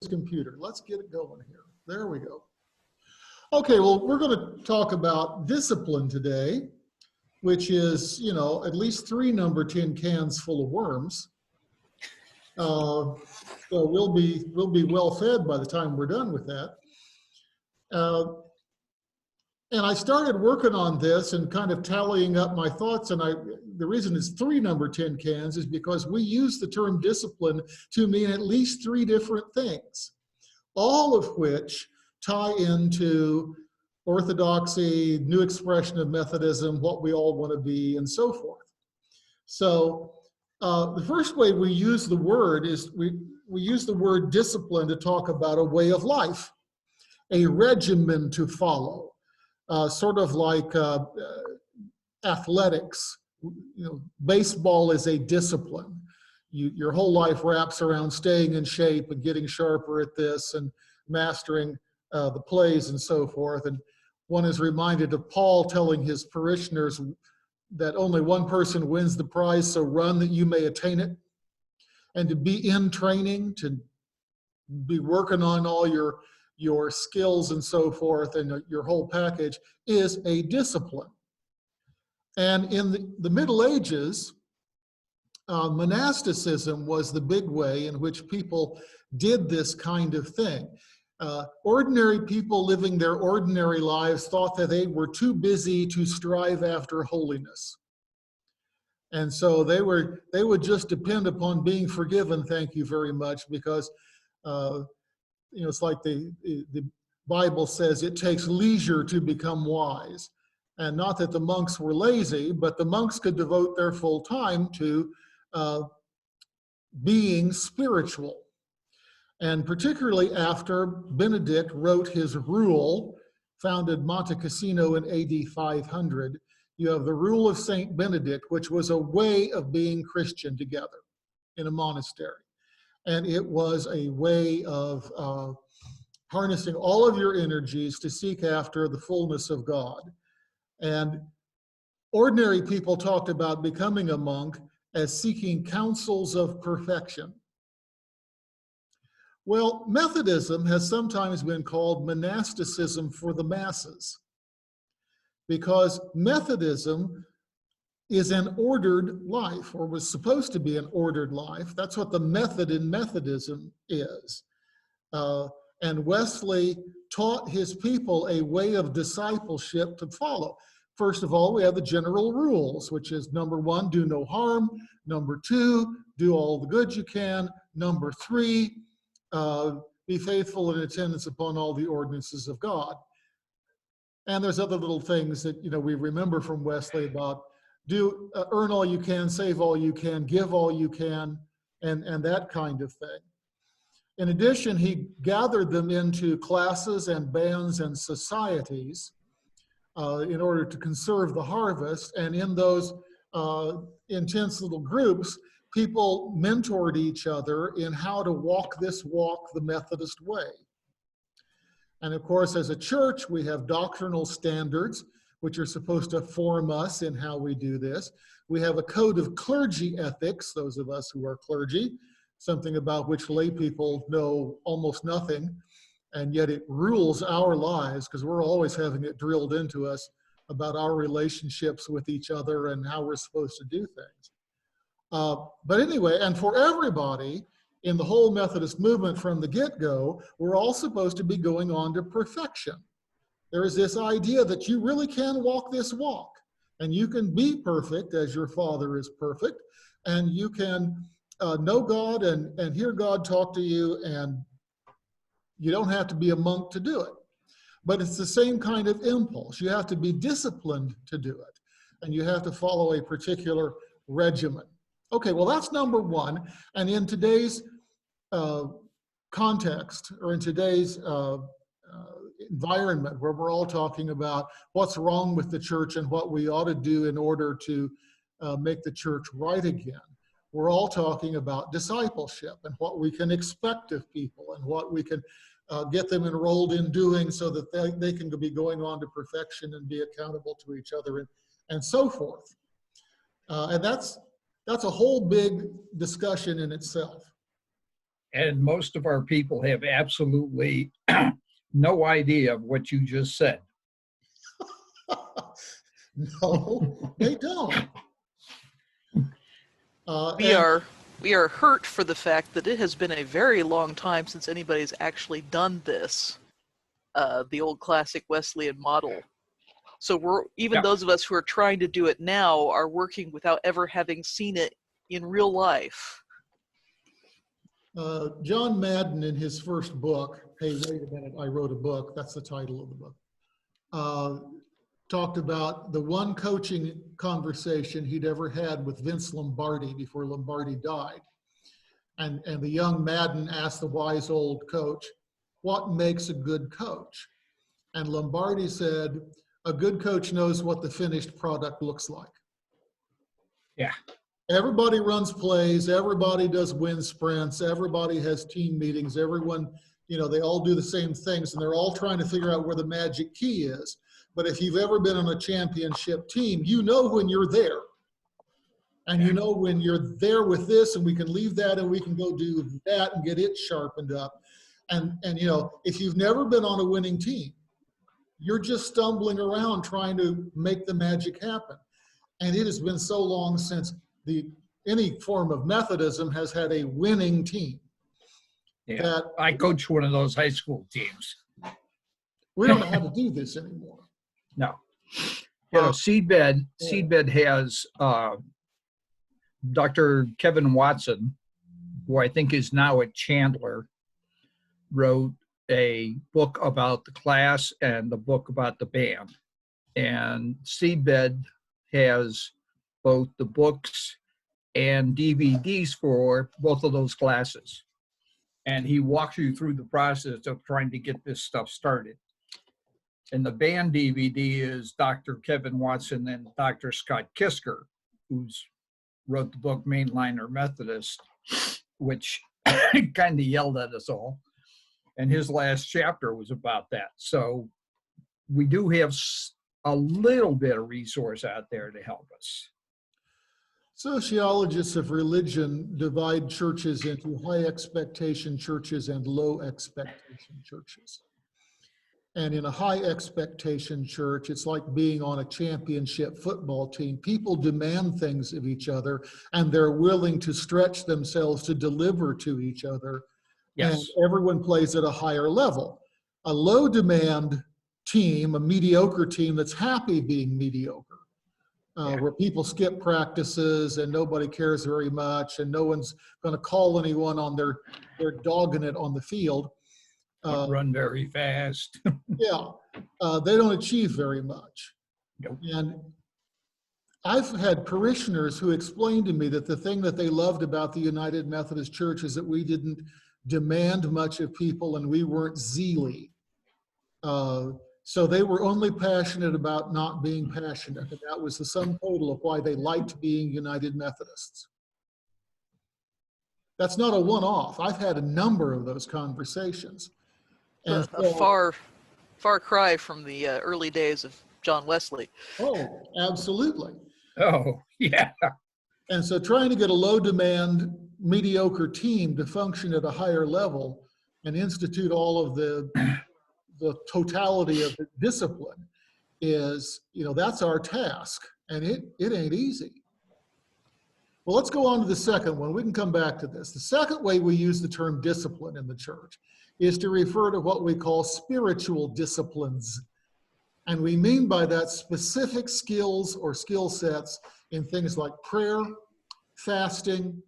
computer. Let's get it going here. There we go. Okay, well, we're going to talk about discipline today, which is, at least 3 number 10 cans full of worms. So we'll be well fed by the time we're done with that. And I started working on this and kind of tallying up my thoughts. And the reason it's 3 number 10 cans is because we use the term discipline to mean at least 3 different things, all of which tie into Orthodoxy, new expression of Methodism, what we all want to be, and so forth. So the first way we use the word is we use the word discipline to talk about a way of life, a regimen to follow, sort of like athletics. Baseball is a discipline. Your whole life wraps around staying in shape and getting sharper at this and mastering the plays and so forth. And one is reminded of Paul telling his parishioners that only one person wins the prize, so run that you may attain it. And to be in training, to be working on all your skills and so forth, and your whole package is a discipline. And in the Middle Ages, monasticism was the big way in which people did this kind of thing. Ordinary people living their ordinary lives thought that they were too busy to strive after holiness. And so they would just depend upon being forgiven, thank you very much, because it's like the Bible says it takes leisure to become wise. And not that the monks were lazy, but the monks could devote their full time to being spiritual. And particularly after Benedict wrote his rule, founded Monte Cassino in AD 500, you have the rule of Saint Benedict, which was a way of being Christian together in a monastery. And it was a way of harnessing all of your energies to seek after the fullness of God. And ordinary people talked about becoming a monk as seeking counsels of perfection. Well, Methodism has sometimes been called monasticism for the masses, because Methodism is an ordered life, or was supposed to be an ordered life. That's what the method in Methodism is. And Wesley taught his people a way of discipleship to follow. First of all, we have the general rules, which is number 1, do no harm. Number 2, do all the good you can. Number 3, be faithful in attendance upon all the ordinances of God. And there's other little things that we remember from Wesley about earn all you can, save all you can, give all you can, and that kind of thing. In addition, he gathered them into classes and bands and societies in order to conserve the harvest. And in those intense little groups, people mentored each other in how to walk this walk the Methodist way. And of course, as a church, we have doctrinal standards, which are supposed to form us in how we do this. We have a code of clergy ethics, those of us who are clergy, something about which lay people know almost nothing, and yet it rules our lives because we're always having it drilled into us about our relationships with each other and how we're supposed to do things. But anyway, and for everybody in the whole Methodist movement from the get-go, we're all supposed to be going on to perfection. There is this idea that you really can walk this walk, and you can be perfect as your Father is perfect, and you can know God and hear God talk to you, and you don't have to be a monk to do it. But it's the same kind of impulse. You have to be disciplined to do it, and you have to follow a particular regimen. Okay, well, that's number 1. And in today's context, or in today's environment where we're all talking about what's wrong with the church and what we ought to do in order to make the church right again, we're all talking about discipleship and what we can expect of people and what we can get them enrolled in doing so that they can be going on to perfection and be accountable to each other and so forth. And that's a whole big discussion in itself. And most of our people have absolutely no idea of what you just said. No, they don't. We are hurt for the fact that it has been a very long time since anybody's actually done this, the old classic Wesleyan model. So even those of us who are trying to do it now are working without ever having seen it in real life. John Madden, in his first book, Hey, Wait a Minute, I Wrote a Book, that's the title of the book, talked about the one coaching conversation he'd ever had with Vince Lombardi before Lombardi died. And the young Madden asked the wise old coach, what makes a good coach? And Lombardi said, a good coach knows what the finished product looks like. Yeah. Everybody runs plays, everybody does wind sprints, everybody has team meetings, everyone, they all do the same things, and they're all trying to figure out where the magic key is. But if you've ever been on a championship team, you know when you're there. And you know when you're there with this, and we can leave that and we can go do that and get it sharpened up. And if you've never been on a winning team, you're just stumbling around trying to make the magic happen. And it has been so long since any form of Methodism has had a winning team. Yeah, I coached one of those high school teams. We don't know how to do this anymore. No. Seedbed has Dr. Kevin Watson, who I think is now at Chandler, wrote a book about the class and the book about the band. And Seedbed has both the books and DVDs for both of those classes. And he walks you through the process of trying to get this stuff started. And the band DVD is Dr. Kevin Watson and Dr. Scott Kisker, who's wrote the book Mainliner Methodist, which kind of yelled at us all. And his last chapter was about that. So we do have a little bit of resource out there to help us. Sociologists of religion divide churches into high expectation churches and low expectation churches. And in a high expectation church, it's like being on a championship football team. People demand things of each other, and they're willing to stretch themselves to deliver to each other. Yes. And everyone plays at a higher level. A low demand team, a mediocre team that's happy being mediocre, where people skip practices and nobody cares very much and no one's going to call anyone on their dogging it on the field. Run very fast. They don't achieve very much. Nope. And I've had parishioners who explained to me that the thing that they loved about the United Methodist Church is that we didn't demand much of people and we weren't zeally. So they were only passionate about not being passionate. And that was the sum total of why they liked being United Methodists. That's not a one-off. I've had a number of those conversations. And a far cry from the early days of John Wesley. Oh, absolutely. Oh, yeah. And so trying to get a low-demand, mediocre team to function at a higher level and institute all of the totality of the discipline is, that's our task. And it ain't easy. Well, let's go on to the second one. We can come back to this. The second way we use the term discipline in the church is to refer to what we call spiritual disciplines. And we mean by that specific skills or skill sets in things like prayer, fasting,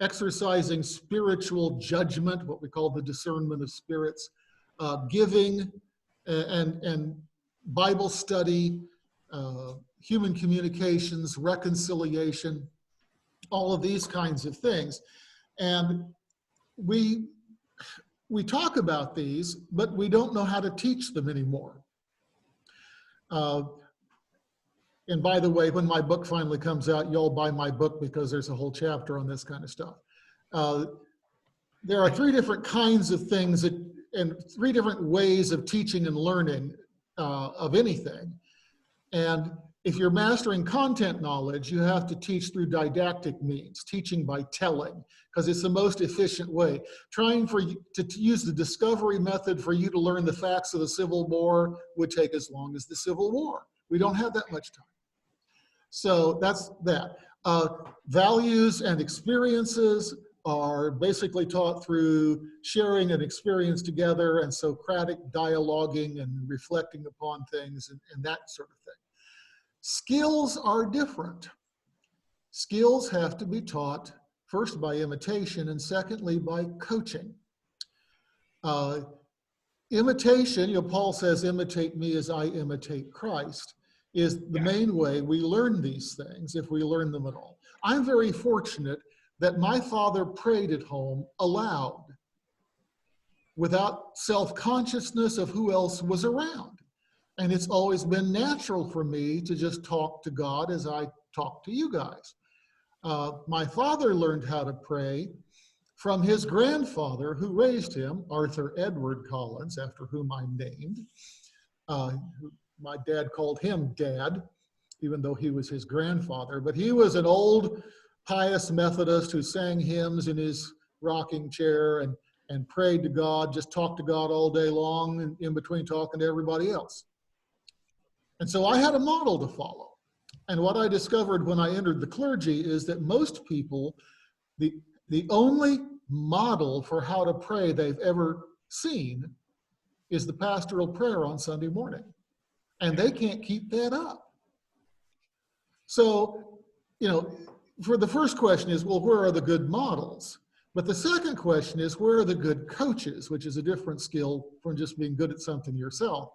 exercising spiritual judgment, what we call the discernment of spirits, giving and Bible study, human communications, reconciliation, all of these kinds of things. And we talk about these, but we don't know how to teach them anymore. And by the way, when my book finally comes out, you'll buy my book because there's a whole chapter on this kind of stuff. There are three different kinds of things and three different ways of teaching and learning of anything. And If you're mastering content knowledge, you have to teach through didactic means, teaching by telling, because it's the most efficient way. Trying for you to use the discovery method for you to learn the facts of the Civil War would take as long as the Civil War. We don't have that much time. So that's that. Values and experiences are basically taught through sharing an experience together and Socratic dialoguing and reflecting upon things and that sort of thing. Skills are different. Skills have to be taught first by imitation and secondly by coaching. Imitation, Paul says, imitate me as I imitate Christ, is the main way we learn these things, if we learn them at all. I'm very fortunate that my father prayed at home aloud without self-consciousness of who else was around. And it's always been natural for me to just talk to God as I talk to you guys. My father learned how to pray from his grandfather who raised him, Arthur Edward Collins, after whom I'm named. My dad called him Dad, even though he was his grandfather. But he was an old pious Methodist who sang hymns in his rocking chair and prayed to God, just talked to God all day long and in between talking to everybody else. And so I had a model to follow. And what I discovered when I entered the clergy is that most people, the only model for how to pray they've ever seen is the pastoral prayer on Sunday morning. And they can't keep that up. So, for the first question is, well, where are the good models? But the second question is, where are the good coaches, which is a different skill from just being good at something yourself.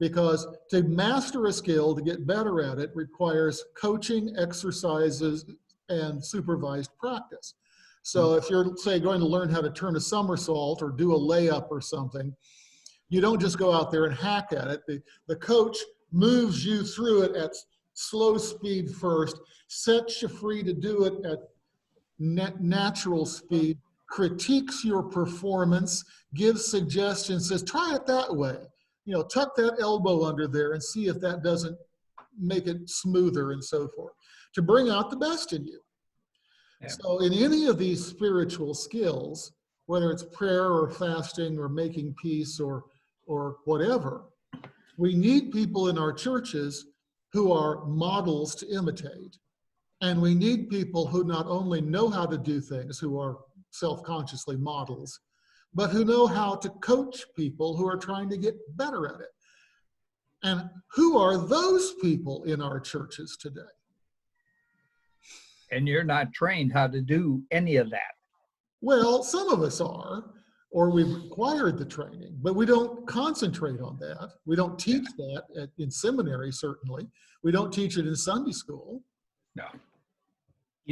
Because to master a skill, to get better at it, requires coaching, exercises, and supervised practice. So if you're, say, going to learn how to turn a somersault or do a layup or something, you don't just go out there and hack at it. The coach moves you through it at slow speed first, sets you free to do it at natural speed, critiques your performance, gives suggestions, says, try it that way. Tuck that elbow under there and see if that doesn't make it smoother and so forth, to bring out the best in you. Yeah. So in any of these spiritual skills, whether it's prayer or fasting or making peace or whatever, we need people in our churches who are models to imitate. And we need people who not only know how to do things, who are self-consciously models, but who know how to coach people who are trying to get better at it. And who are those people in our churches today? And you're not trained how to do any of that. Well, some of us are, or we've acquired the training, but we don't concentrate on that. We don't teach that in seminary, certainly. We don't teach it in Sunday school. No.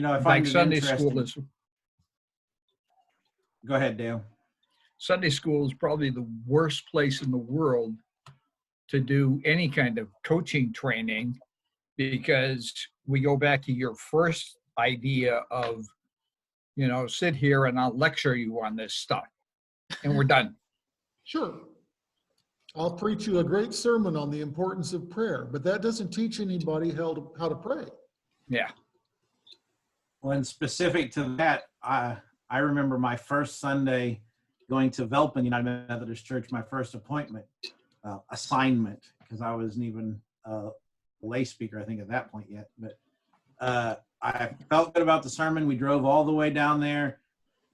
I find Sunday school is. Go ahead, Dale. Sunday school is probably the worst place in the world to do any kind of coaching training, because we go back to your first idea of, sit here and I'll lecture you on this stuff and we're done. Sure. I'll preach you a great sermon on the importance of prayer, but that doesn't teach anybody how to pray. Yeah. Well, and specific to that, I remember my first Sunday going to Velpen United Methodist Church, my first assignment, because I wasn't even a lay speaker, I think, at that point yet. But I felt good about the sermon. We drove all the way down there,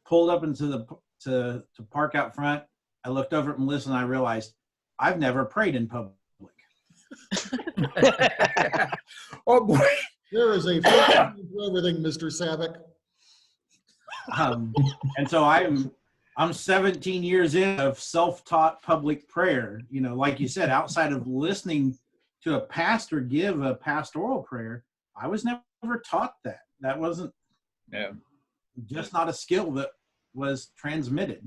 pulled up into to park out front. I looked over at Melissa and I realized I've never prayed in public. Oh boy. There is a for everything, Mr. Savick. And so I'm 17 years in of self-taught public prayer. Like you said, outside of listening to a pastor give a pastoral prayer, I was never taught that. That wasn't just not a skill that was transmitted.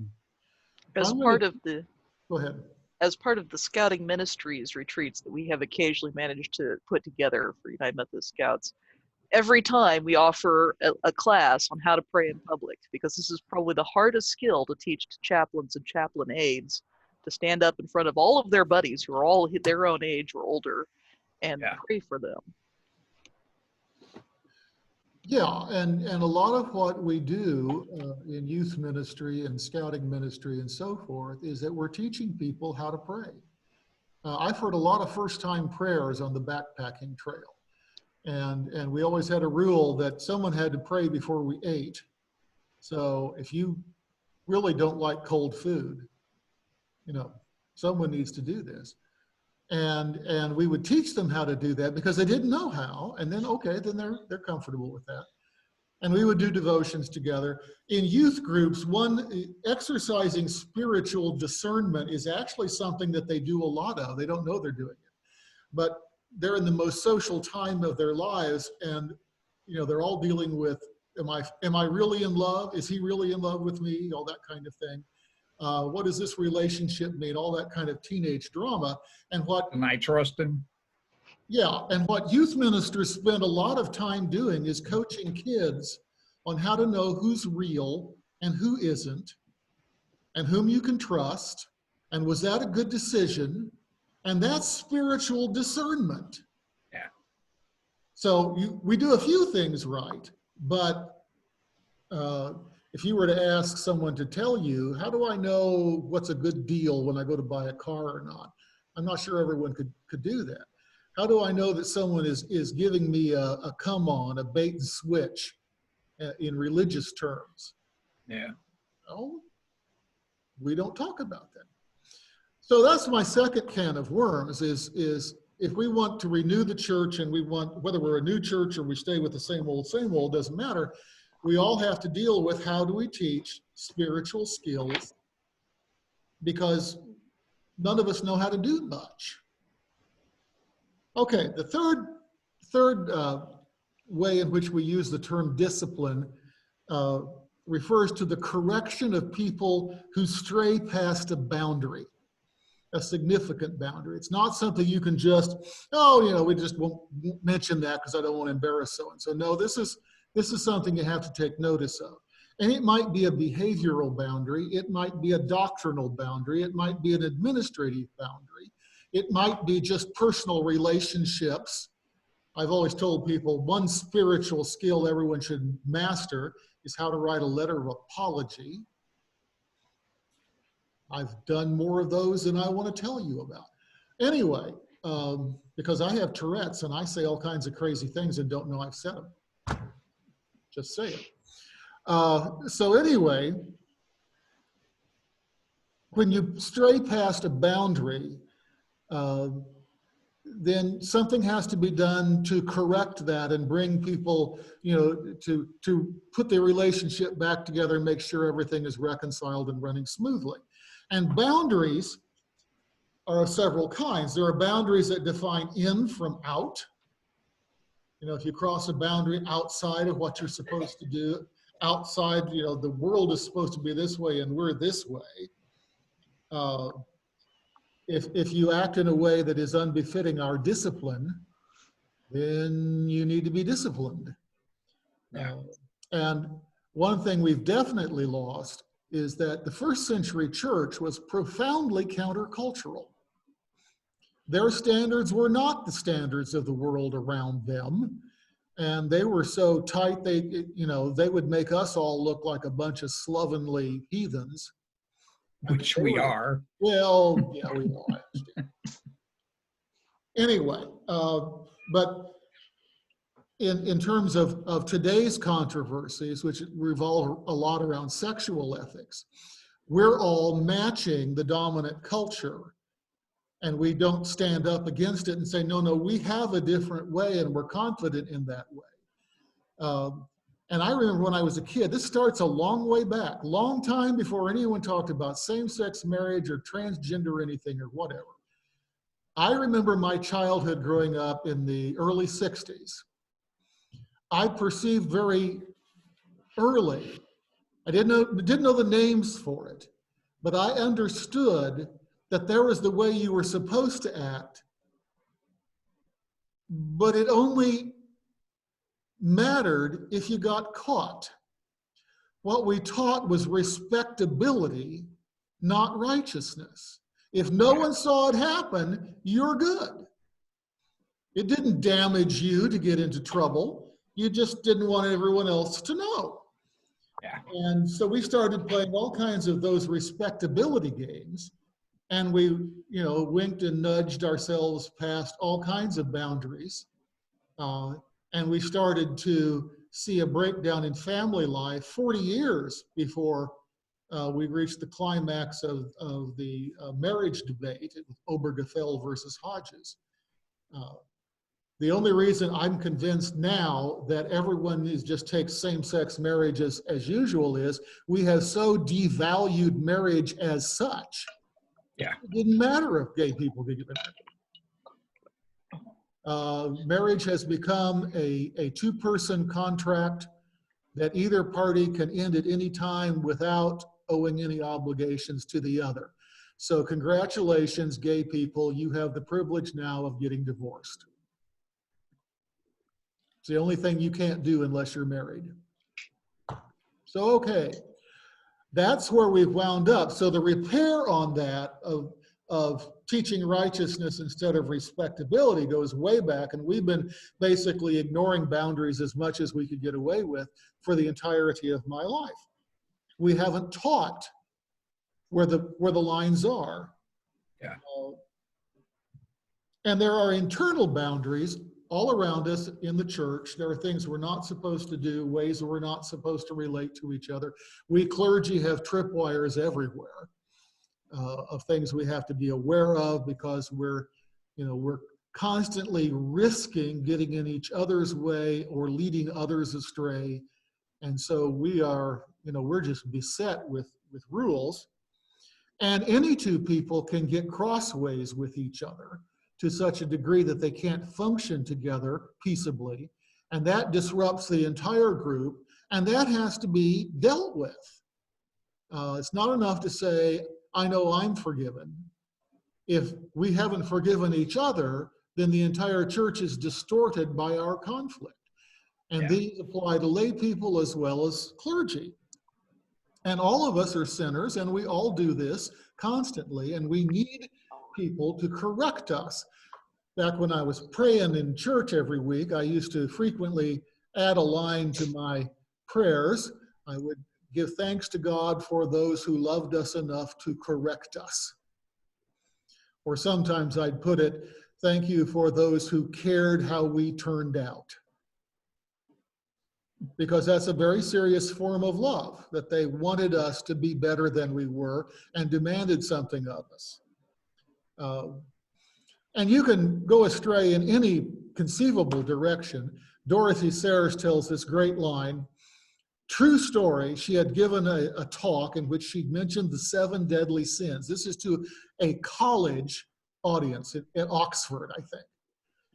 As part of the Go ahead. As part of the Scouting Ministries retreats that we have occasionally managed to put together for United Methodist Scouts, every time we offer a class on how to pray in public, because this is probably the hardest skill to teach to chaplains and chaplain aides, to stand up in front of all of their buddies who are all their own age or older and pray for them. Yeah, and a lot of what we do in youth ministry and scouting ministry and so forth is that we're teaching people how to pray. I've heard a lot of first-time prayers on the backpacking trail, and we always had a rule that someone had to pray before we ate. So if you really don't like cold food, you know, someone needs to do this. And we would teach them how to do that because they didn't know how. And then, okay, then they're comfortable with that. And we would do devotions together. In youth groups, exercising spiritual discernment is actually something that they do a lot of. They don't know they're doing it. But they're in the most social time of their lives, and you know, they're all dealing with, am I really in love? Is he really in love with me? All that kind of thing. What does this relationship mean? All that kind of teenage drama. And I trust him. Yeah, and what youth ministers spend a lot of time doing is coaching kids on how to know who's real and who isn't, and whom you can trust, and was that a good decision? And that's spiritual discernment. Yeah. So we do a few things right, but if you were to ask someone to tell you, how do I know what's a good deal when I go to buy a car or not? I'm not sure everyone could do that. How do I know that someone is giving me a come on, a bait and switch in religious terms? Yeah. Oh, we don't talk about that. So that's my second can of worms is if we want to renew the church, and we want, whether we're a new church or we stay with the same old, doesn't matter. We all have to deal with how do we teach spiritual skills, because none of us know how to do much. Okay, the third way in which we use the term discipline refers to the correction of people who stray past a boundary, a significant boundary. It's not something you can just, we just won't mention that because I don't want to embarrass so-and-so. No, this is something you have to take notice of. And it might be a behavioral boundary. It might be a doctrinal boundary. It might be an administrative boundary. It might be just personal relationships. I've always told people one spiritual skill everyone should master is how to write a letter of apology. I've done more of those than I want to tell you about. Anyway, because I have Tourette's and I say all kinds of crazy things and don't know I've said them. Just say it. So anyway, when you stray past a boundary, then something has to be done to correct that and bring people, to put their relationship back together and make sure everything is reconciled and running smoothly. And boundaries are of several kinds. There are boundaries that define in from out. If you cross a boundary outside of what you're supposed to do, outside, the world is supposed to be this way and we're this way. If you act in a way that is unbefitting our discipline, then you need to be disciplined. Yeah. And one thing we've definitely lost is that the first century church was profoundly countercultural. Their standards were not the standards of the world around them. And they were so tight, they would make us all look like a bunch of slovenly heathens. Which we are. Well, yeah, we are. Anyway, but in terms of today's controversies, which revolve a lot around sexual ethics, we're all matching the dominant culture, and we don't stand up against it and say, no, we have a different way, and we're confident in that way. And I remember when I was a kid, this starts a long way back, long time before anyone talked about same-sex marriage or transgender anything or whatever. I remember my childhood growing up in the early 60s. I perceived very early, I didn't know the names for it, but I understood that there was the way you were supposed to act, but it only mattered if you got caught. What we taught was respectability, not righteousness. If no one saw it happen, you're good. It didn't damage you to get into trouble. You just didn't want everyone else to know. Yeah. And so we started playing all kinds of those respectability games. And we, you know, winked and nudged ourselves past all kinds of boundaries. And we started to see a breakdown in family life 40 years before we reached the climax of the marriage debate with Obergefell versus Hodges. The only reason I'm convinced now that everyone just takes same-sex marriage as usual is we have so devalued marriage as such. Yeah. It didn't matter if gay people could get married. Marriage has become a two-person contract that either party can end at any time without owing any obligations to the other. So congratulations, gay people, you have the privilege now of getting divorced. It's the only thing you can't do unless you're married. So, okay, that's where we've wound up. So the repair on that of teaching righteousness instead of respectability goes way back, and we've been basically ignoring boundaries as much as we could get away with for the entirety of my life. We haven't taught where the lines are. Yeah. And there are internal boundaries all around us in the church. There are things we're not supposed to do, ways we're not supposed to relate to each other. We clergy have tripwires everywhere of things we have to be aware of, because we're constantly risking getting in each other's way or leading others astray. And so we are, we're just beset with rules. And any two people can get crossways with each other to such a degree that they can't function together peaceably. And that disrupts the entire group. And that has to be dealt with. It's not enough to say, I know I'm forgiven. If we haven't forgiven each other, then the entire church is distorted by our conflict. And these apply to lay people as well as clergy. And all of us are sinners, and we all do this constantly, and we need people to correct us. Back when I was praying in church every week, I used to frequently add a line to my prayers. I would give thanks to God for those who loved us enough to correct us. Or sometimes I'd put it, thank you for those who cared how we turned out. Because that's a very serious form of love, that they wanted us to be better than we were and demanded something of us. And you can go astray in any conceivable direction. Dorothy Sayers tells this great line. True story, she had given a talk in which she mentioned the 7 deadly sins. This is to a college audience at Oxford, I think.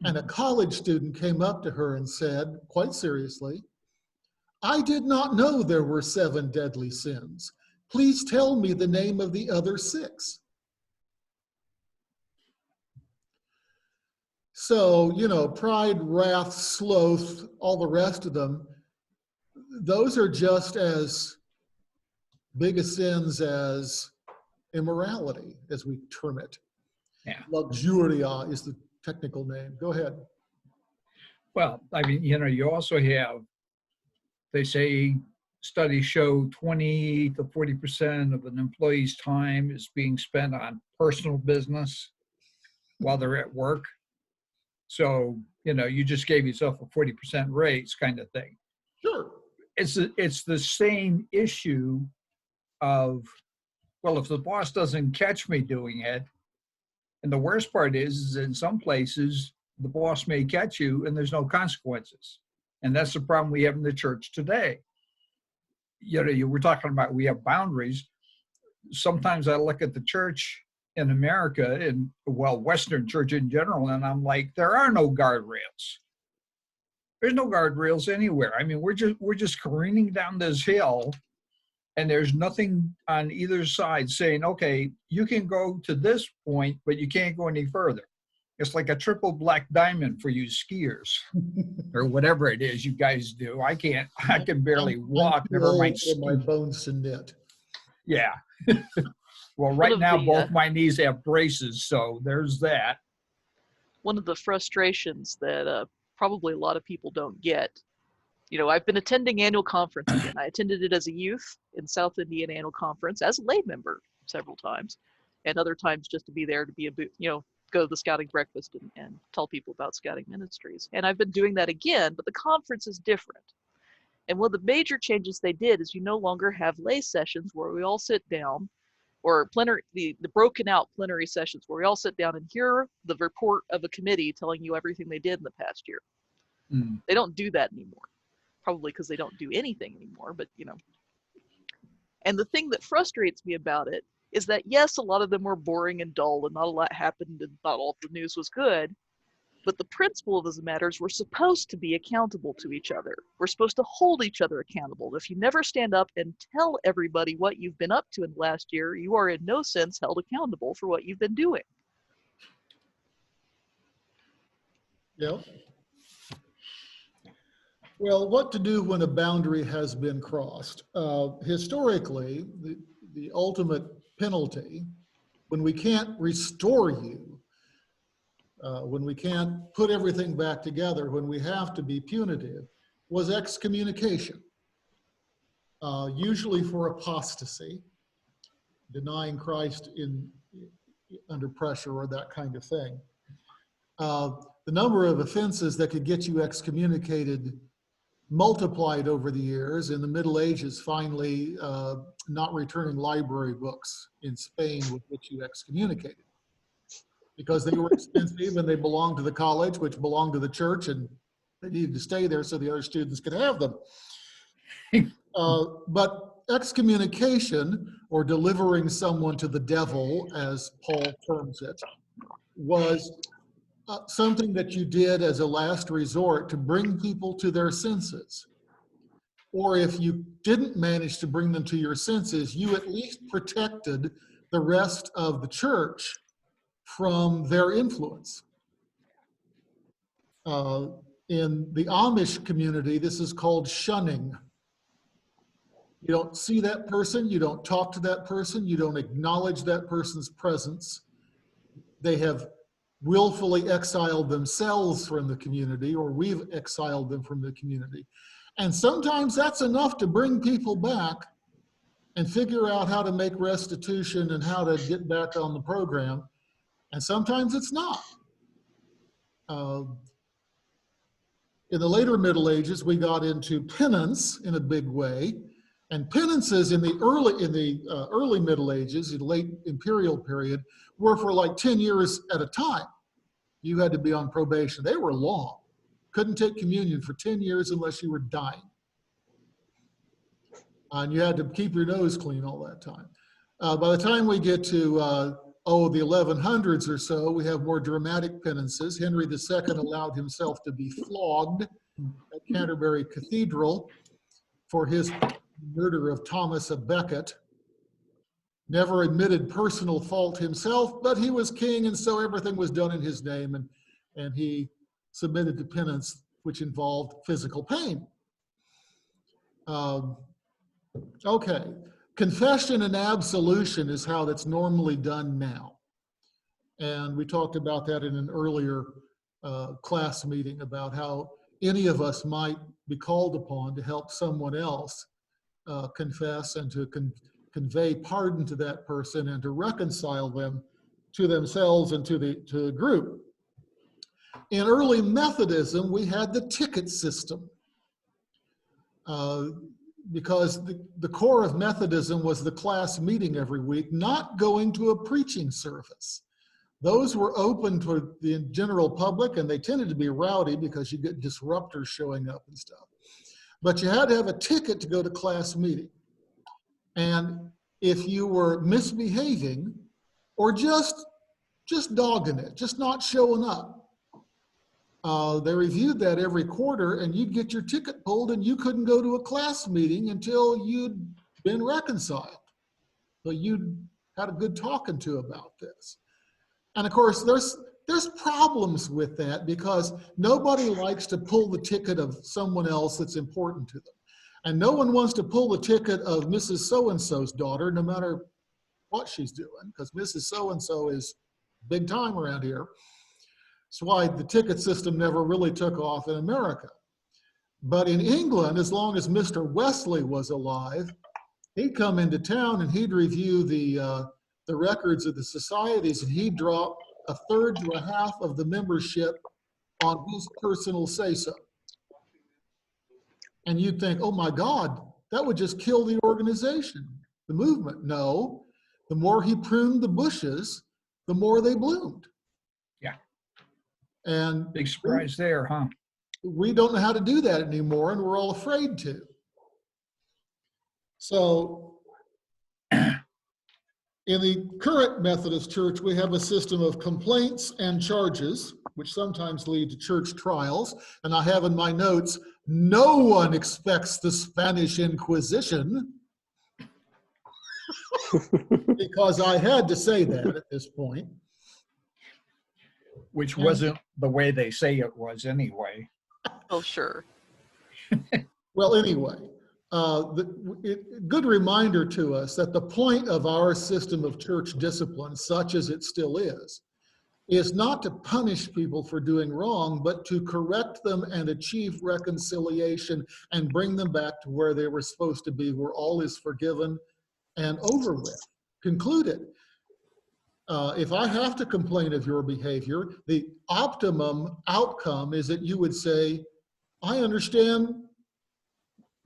And a college student came up to her and said, quite seriously, I did not know there were 7 deadly sins. Please tell me the name of the other 6. So, pride, wrath, sloth, all the rest of them, those are just as big a sins as immorality, as we term it. Yeah. Luxuria is the technical name. Go ahead. Well, I mean, you also have, they say studies show 20 to 40% of an employee's time is being spent on personal business while they're at work. So, you just gave yourself a 40% raise kind of thing. Sure. It's the same issue of, well, if the boss doesn't catch me doing it, and the worst part is in some places, the boss may catch you and there's no consequences. And that's the problem we have in the church today. You were talking about we have boundaries. Sometimes I look at the church in America, and Western church in general, and I'm like, there are no guardrails. There's no guardrails anywhere. I mean, we're just careening down this hill, and there's nothing on either side saying, okay, you can go to this point, but you can't go any further. It's like a triple black diamond for you skiers or whatever it is you guys do. I can barely walk, never mind ski. My bones to knit. Yeah. Well, right now, both my knees have braces, so there's that. One of the frustrations that probably a lot of people don't get I've been attending annual conference again. I attended it as a youth in South Indiana annual conference as a lay member several times, and other times just to be there to be go to the scouting breakfast and tell people about scouting ministries. And I've been doing that again, but the conference is different. And one of the major changes they did is you no longer have lay sessions where we all sit down, or plenary, the broken out plenary sessions where we all sit down and hear the report of a committee telling you everything they did in the past year. Mm. They don't do that anymore. Probably because they don't do anything anymore, but And the thing that frustrates me about it is that, yes, a lot of them were boring and dull and not a lot happened and not all the news was good, but the principle of the matters, we're supposed to be accountable to each other. We're supposed to hold each other accountable. If you never stand up and tell everybody what you've been up to in the last year, you are in no sense held accountable for what you've been doing. Yep. Well, what to do when a boundary has been crossed? Historically, the ultimate penalty, when we can't restore you, when we can't put everything back together, when we have to be punitive, was excommunication, usually for apostasy, denying Christ under pressure or that kind of thing. The number of offenses that could get you excommunicated multiplied over the years. In the Middle Ages, finally, not returning library books in Spain would get you excommunicated because they were expensive and they belonged to the college, which belonged to the church, and they needed to stay there so the other students could have them. But excommunication, or delivering someone to the devil, as Paul terms it, was something that you did as a last resort to bring people to their senses. Or if you didn't manage to bring them to your senses, you at least protected the rest of the church from their influence. In the Amish community, this is called shunning. You don't see that person, you don't talk to that person, you don't acknowledge that person's presence. They have willfully exiled themselves from the community, or we've exiled them from the community. And sometimes that's enough to bring people back and figure out how to make restitution and how to get back on the program. And sometimes it's not. In the later Middle Ages, we got into penance in a big way. And penances in the early Middle Ages, the late imperial period, were for like 10 years at a time. You had to be on probation. They were long. Couldn't take communion for 10 years unless you were dying. And you had to keep your nose clean all that time. By the time we get to, the 1100s or so, we have more dramatic penances. Henry II allowed himself to be flogged at Canterbury Cathedral for his murder of Thomas of Becket. Never admitted personal fault himself, but he was king, and so everything was done in his name, and he submitted to penance, which involved physical pain. Okay, confession and absolution is how that's normally done now. And we talked about that in an earlier class meeting about how any of us might be called upon to help someone else confess and to convey pardon to that person and to reconcile them to themselves and to the group. In early Methodism, we had the ticket system because the core of Methodism was the class meeting every week, not going to a preaching service. Those were open to the general public, and they tended to be rowdy because you get disruptors showing up and stuff. But you had to have a ticket to go to class meeting. And if you were misbehaving or just dogging it, just not showing up, they reviewed that every quarter, and you'd get your ticket pulled, and you couldn't go to a class meeting until you'd been reconciled. So you'd had a good talking to about this. And of course, there's problems with that because nobody likes to pull the ticket of someone else that's important to them. And no one wants to pull the ticket of Mrs. So-and-so's daughter, no matter what she's doing, because Mrs. So-and-so is big time around here. That's why the ticket system never really took off in America. But in England, as long as Mr. Wesley was alive, he'd come into town and he'd review the records of the societies, and he'd drop a third to a half of the membership on his personal say-so. And you'd think, oh my God, that would just kill the organization, the movement. No, the more he pruned the bushes, the more they bloomed. Yeah. And Big surprise there, huh? we don't know how to do that anymore, and we're all afraid to. So in the current Methodist Church, we have a system of complaints and charges, which sometimes lead to church trials. And I have in my notes, no one expects the Spanish Inquisition, because I had to say that at this point. Which wasn't the way they say it was anyway. Oh, sure. Well, anyway, good reminder to us that the point of our system of church discipline, such as it still is not to punish people for doing wrong, but to correct them and achieve reconciliation and bring them back to where they were supposed to be, where all is forgiven and over with, concluded. If I have to complain of your behavior, the optimum outcome is that you would say, I understand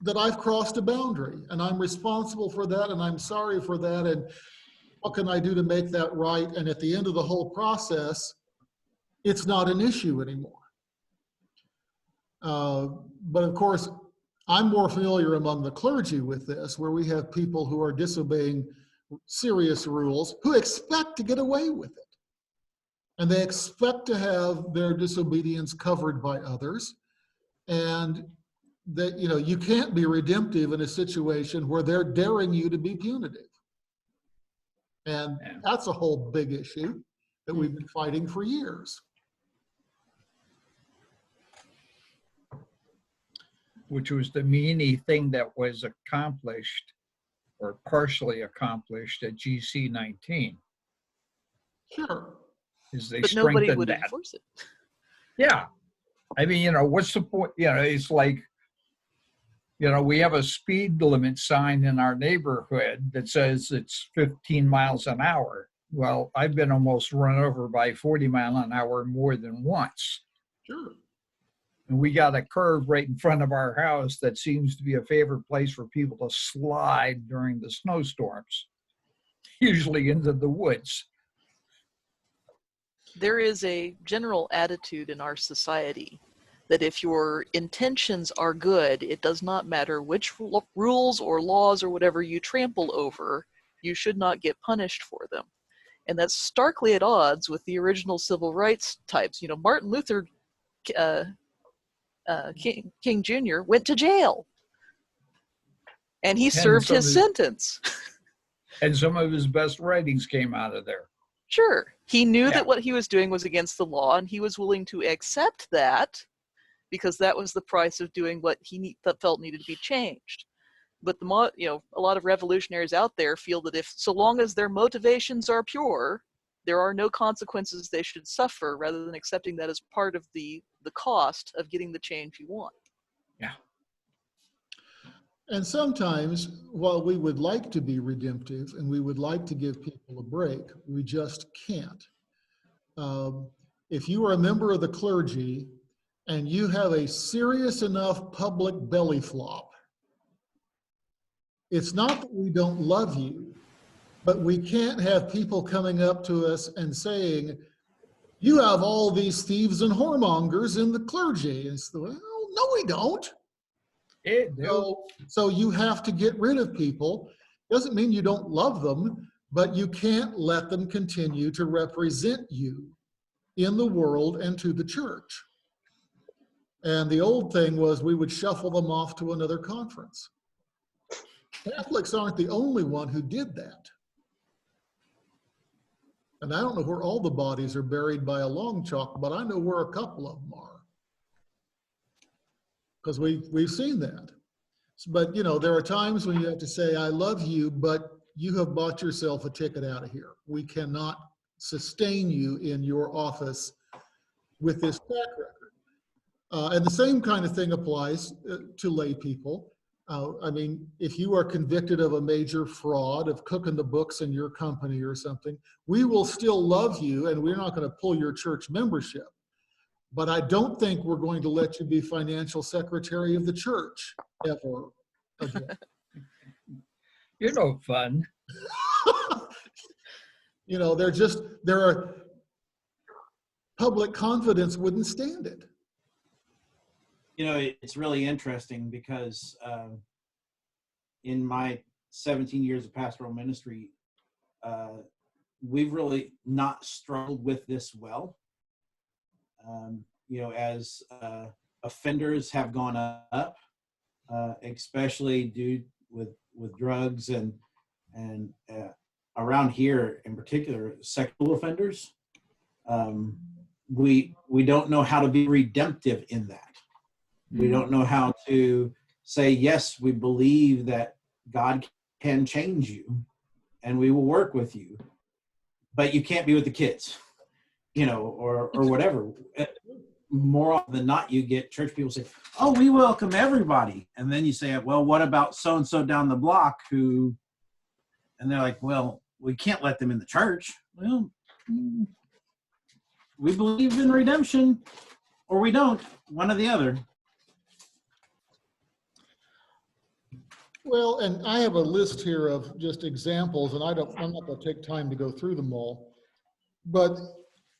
that I've crossed a boundary and I'm responsible for that and I'm sorry for that, and what can I do to make that right? And at the end of the whole process, it's not an issue anymore. But of course, I'm more familiar among the clergy with this, where we have people who are disobeying serious rules who expect to get away with it. And they expect to have their disobedience covered by others. And that, you know, you can't be redemptive in a situation where they're daring you to be punitive. And that's a whole big issue that we've been fighting for years. Which was the meany thing that was accomplished or partially accomplished at GC 19. Sure. Is they But nobody strengthened would that. enforce it. Yeah. I mean, you know, what's the point? You know, it's like, you know, we have a speed limit sign in our neighborhood that says it's 15 miles an hour. Well, I've been almost run over by 40 mile an hour more than once. Sure. And we got a curve right in front of our house that seems to be a favorite place for people to slide during the snowstorms, usually into the woods. There is a general attitude in our society that if your intentions are good, it does not matter which rules or laws or whatever you trample over, you should not get punished for them. And that's starkly at odds with the original civil rights types. You know, Martin Luther King Jr. went to jail. And he served his sentence. And some of his best writings came out of there. Sure. He knew that what he was doing was against the law, and he was willing to accept that because that was the price of doing what he felt needed to be changed. But a lot of revolutionaries out there feel that if, so long as their motivations are pure, there are no consequences they should suffer, rather than accepting that as part of the cost of getting the change you want. Yeah. And sometimes, while we would like to be redemptive and we would like to give people a break, we just can't. If you are a member of the clergy and you have a serious enough public belly flop, it's not that we don't love you, but we can't have people coming up to us and saying, you have all these thieves and whoremongers in the clergy. And so, well, no, we don't. So you have to get rid of people. Doesn't mean you don't love them, but you can't let them continue to represent you in the world and to the church. And the old thing was we would shuffle them off to another conference. Catholics aren't the only one who did that. And I don't know where all the bodies are buried by a long chalk, but I know where a couple of them are. Because we've seen that. But, you know, there are times when you have to say, I love you, but you have bought yourself a ticket out of here. We cannot sustain you in your office with this track record. And the same kind of thing applies to lay people. I mean, if you are convicted of a major fraud, of cooking the books in your company or something, we will still love you and we're not going to pull your church membership. But I don't think we're going to let you be financial secretary of the church ever again. You're no fun. You know, public confidence wouldn't stand it. You know, it's really interesting because in my 17 years of pastoral ministry, we've really not struggled with this well. You know, as offenders have gone up, especially due with drugs and around here in particular, sexual offenders. We don't know how to be redemptive in that. We don't know how to say, yes, we believe that God can change you and we will work with you, but you can't be with the kids, you know, or whatever. More often than not, you get church people say, oh, we welcome everybody. And then you say, well, what about so-and-so down the block who, and they're like, well, we can't let them in the church. Well, we believe in redemption or we don't, one or the other. Well, and I have a list here of just examples, and I'm not going to take time to go through them all. But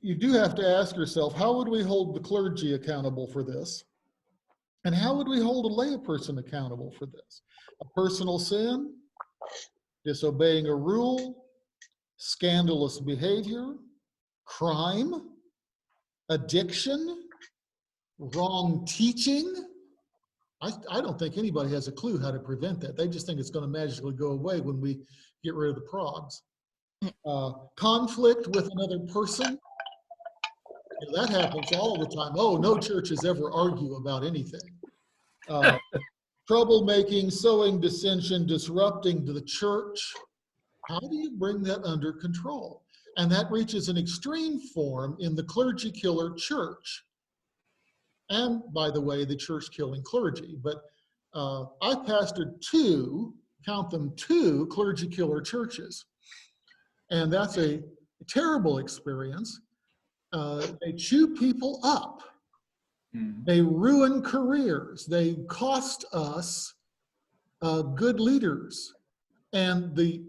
you do have to ask yourself, how would we hold the clergy accountable for this? And how would we hold a layperson accountable for this? A personal sin, disobeying a rule, scandalous behavior, crime, addiction, wrong teaching. I don't think anybody has a clue how to prevent that. They just think it's going to magically go away when we get rid of the progs. Conflict with another person. You know, that happens all the time. Oh, no churches ever argue about anything. Troublemaking, sowing dissension, disrupting to the church. How do you bring that under control? And that reaches an extreme form in the clergy killer church. And by the way, the church killing clergy. But I pastored two clergy killer churches. And that's a terrible experience. They chew people up. They ruin careers. They cost us good leaders. And the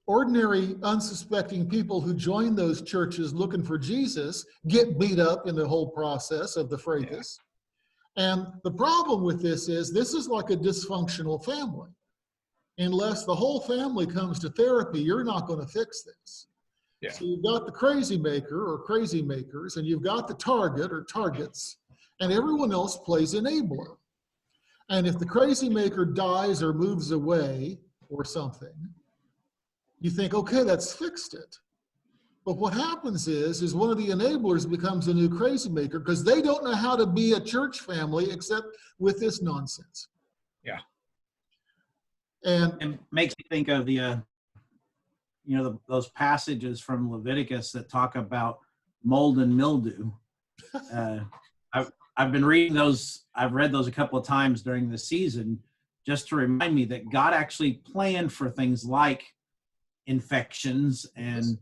ordinary, unsuspecting people who join those churches looking for Jesus get beat up in the whole process of the fracas. And the problem with this is like a dysfunctional family. Unless the whole family comes to therapy, you're not going to fix this. Yeah. So you've got the crazy maker or crazy makers, and you've got the target or targets, and everyone else plays enabler. And if the crazy maker dies or moves away or something, you think, okay, that's fixed it. But what happens is one of the enablers becomes a new crazy maker because they don't know how to be a church family except with this nonsense. Yeah. And it makes me think of the, those passages from Leviticus that talk about mold and mildew. I've been reading those. I've read those a couple of times during the season just to remind me that God actually planned for things like infections and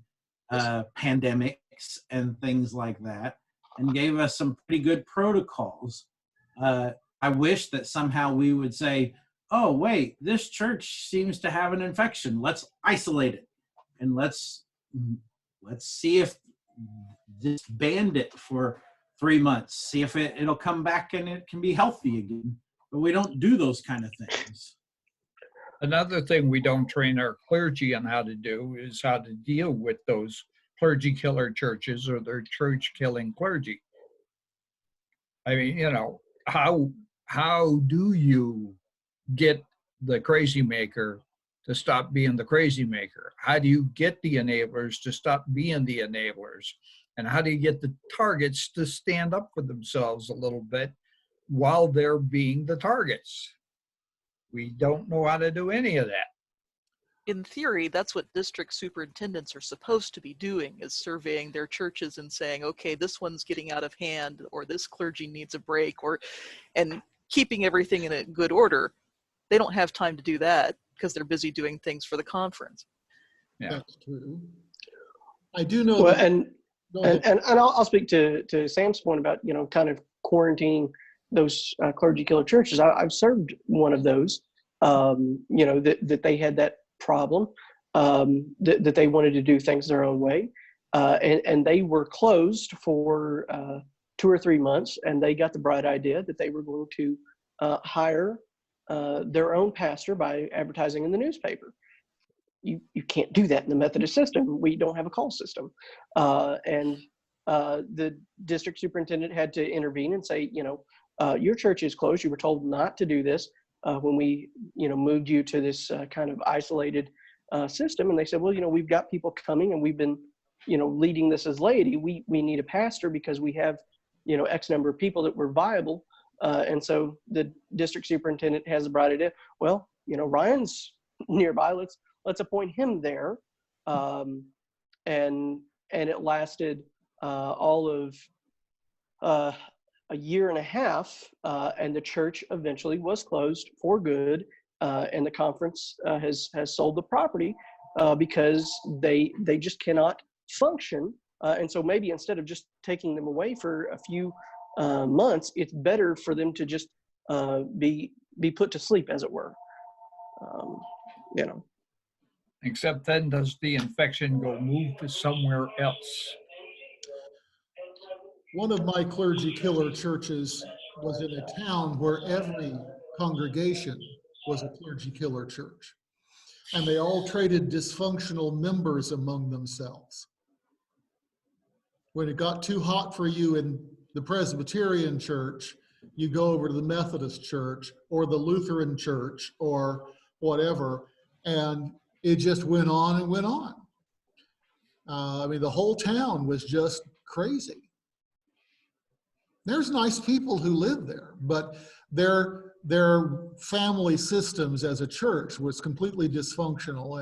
pandemics and things like that, and gave us some pretty good protocols. I wish that somehow we would say, oh, wait, this church seems to have an infection. Let's isolate it. And let's see if this banned it for 3 months. See if it'll come back and it can be healthy again. But we don't do those kind of things. Another thing we don't train our clergy on how to do is how to deal with those clergy killer churches or their church killing clergy. I mean, how do you get the crazy maker to stop being the crazy maker? How do you get the enablers to stop being the enablers? And how do you get the targets to stand up for themselves a little bit while they're being the targets? We don't know how to do any of that. in theory, that's what district superintendents are supposed to be doing, is surveying their churches and saying, okay, this one's getting out of hand, or this clergy needs a break, and keeping everything in a good order. They don't have time to do that because they're busy doing things for the conference. Yeah. That's true. I do know Well, that. Go ahead. and I'll speak to Sam's point about, kind of quarantining those clergy killer churches. I've served one of those, that they had that problem, that they wanted to do things their own way. And they were closed for 2 or 3 months, and they got the bright idea that they were going to hire their own pastor by advertising in the newspaper. You can't do that in the Methodist system. We don't have a call system. And the district superintendent had to intervene and say, your church is closed. You were told not to do this when we, moved you to this kind of isolated system. And they said, well, we've got people coming and we've been, leading this as laity. We need a pastor because we have, X number of people that were viable. And so the district superintendent has the bright idea. Well, Ryan's nearby. Let's appoint him there. And it lasted all of a year and a half, and the church eventually was closed for good, and the conference has sold the property because they just cannot function. And so maybe instead of just taking them away for a few months, it's better for them to just be put to sleep, as it were. Except then does the infection go move to somewhere else? One of my clergy killer churches was in a town where every congregation was a clergy killer church. And they all traded dysfunctional members among themselves. When it got too hot for you in the Presbyterian church, you go over to the Methodist church or the Lutheran church or whatever, and it just went on and went on. The whole town was just crazy. There's nice people who live there, but their family systems as a church was completely dysfunctional,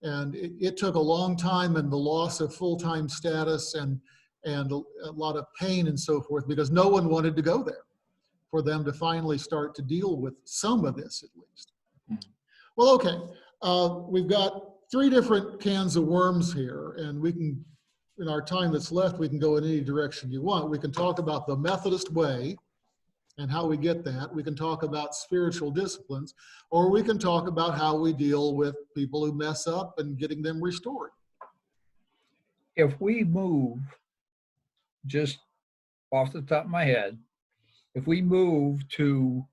and it took a long time and the loss of full-time status and a lot of pain and so forth, because no one wanted to go there for them to finally start to deal with some of this at least. Well, okay, we've got 3 different cans of worms here, and we can, in our time that's left, we can go in any direction you want. We can talk about the Methodist way and how we get that. We can talk about spiritual disciplines, or we can talk about how we deal with people who mess up and getting them restored. If we move, just off the top of my head, if we move to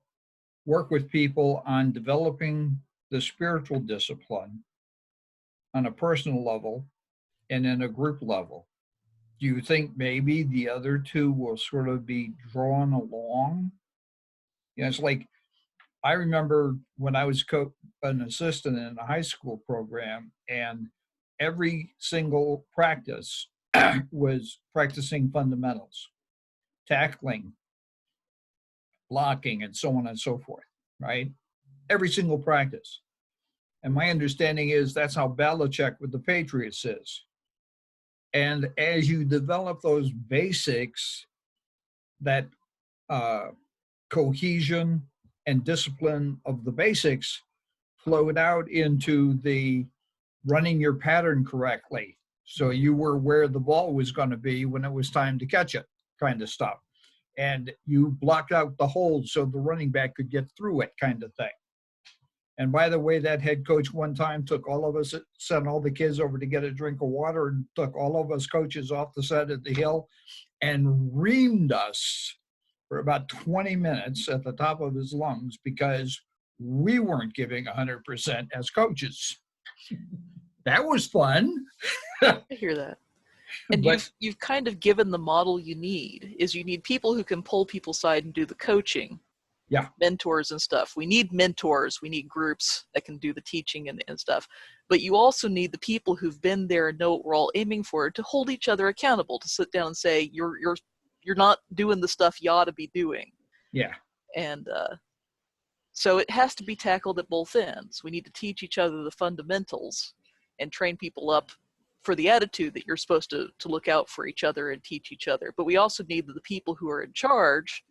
work with people on developing the spiritual discipline on a personal level and in a group level, do you think maybe the other 2 will sort of be drawn along? It's like, I remember when I was an assistant in a high school program, and every single practice was practicing fundamentals, tackling, blocking, and so on and so forth, right? Every single practice. And my understanding is that's how Belichick with the Patriots is. And as you develop those basics, that cohesion and discipline of the basics flowed out into the running your pattern correctly. So you were where the ball was going to be when it was time to catch it, kind of stuff. And you blocked out the holes so the running back could get through it, kind of thing. And by the way, that head coach one time took all of us, sent all the kids over to get a drink of water, and took all of us coaches off the side of the hill and reamed us for about 20 minutes at the top of his lungs because we weren't giving 100% as coaches. That was fun. I hear that. And But you've kind of given the model you need, is you need people who can pull people aside and do the coaching. Yeah. Mentors and stuff. We need mentors. We need groups that can do the teaching and stuff. But you also need the people who've been there and know what we're all aiming for to hold each other accountable, to sit down and say, you're not doing the stuff you ought to be doing. yeah. And So it has to be tackled at both ends. We need to teach each other the fundamentals and train people up for the attitude that you're supposed to look out for each other and teach each other. But we also need the people who are in charge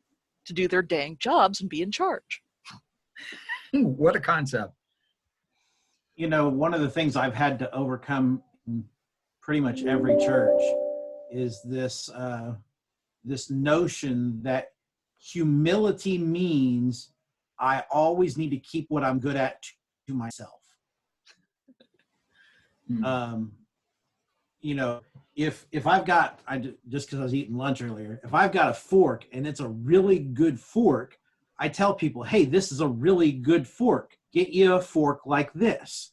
to do their dang jobs and be in charge. What a concept. You know, one of the things I've had to overcome in pretty much every church is this this notion that humility means I always need to keep what I'm good at to myself. You know, if I've got, just because I was eating lunch earlier, if I've got a fork and it's a really good fork, I tell people, hey, this is a really good fork. Get you a fork like this.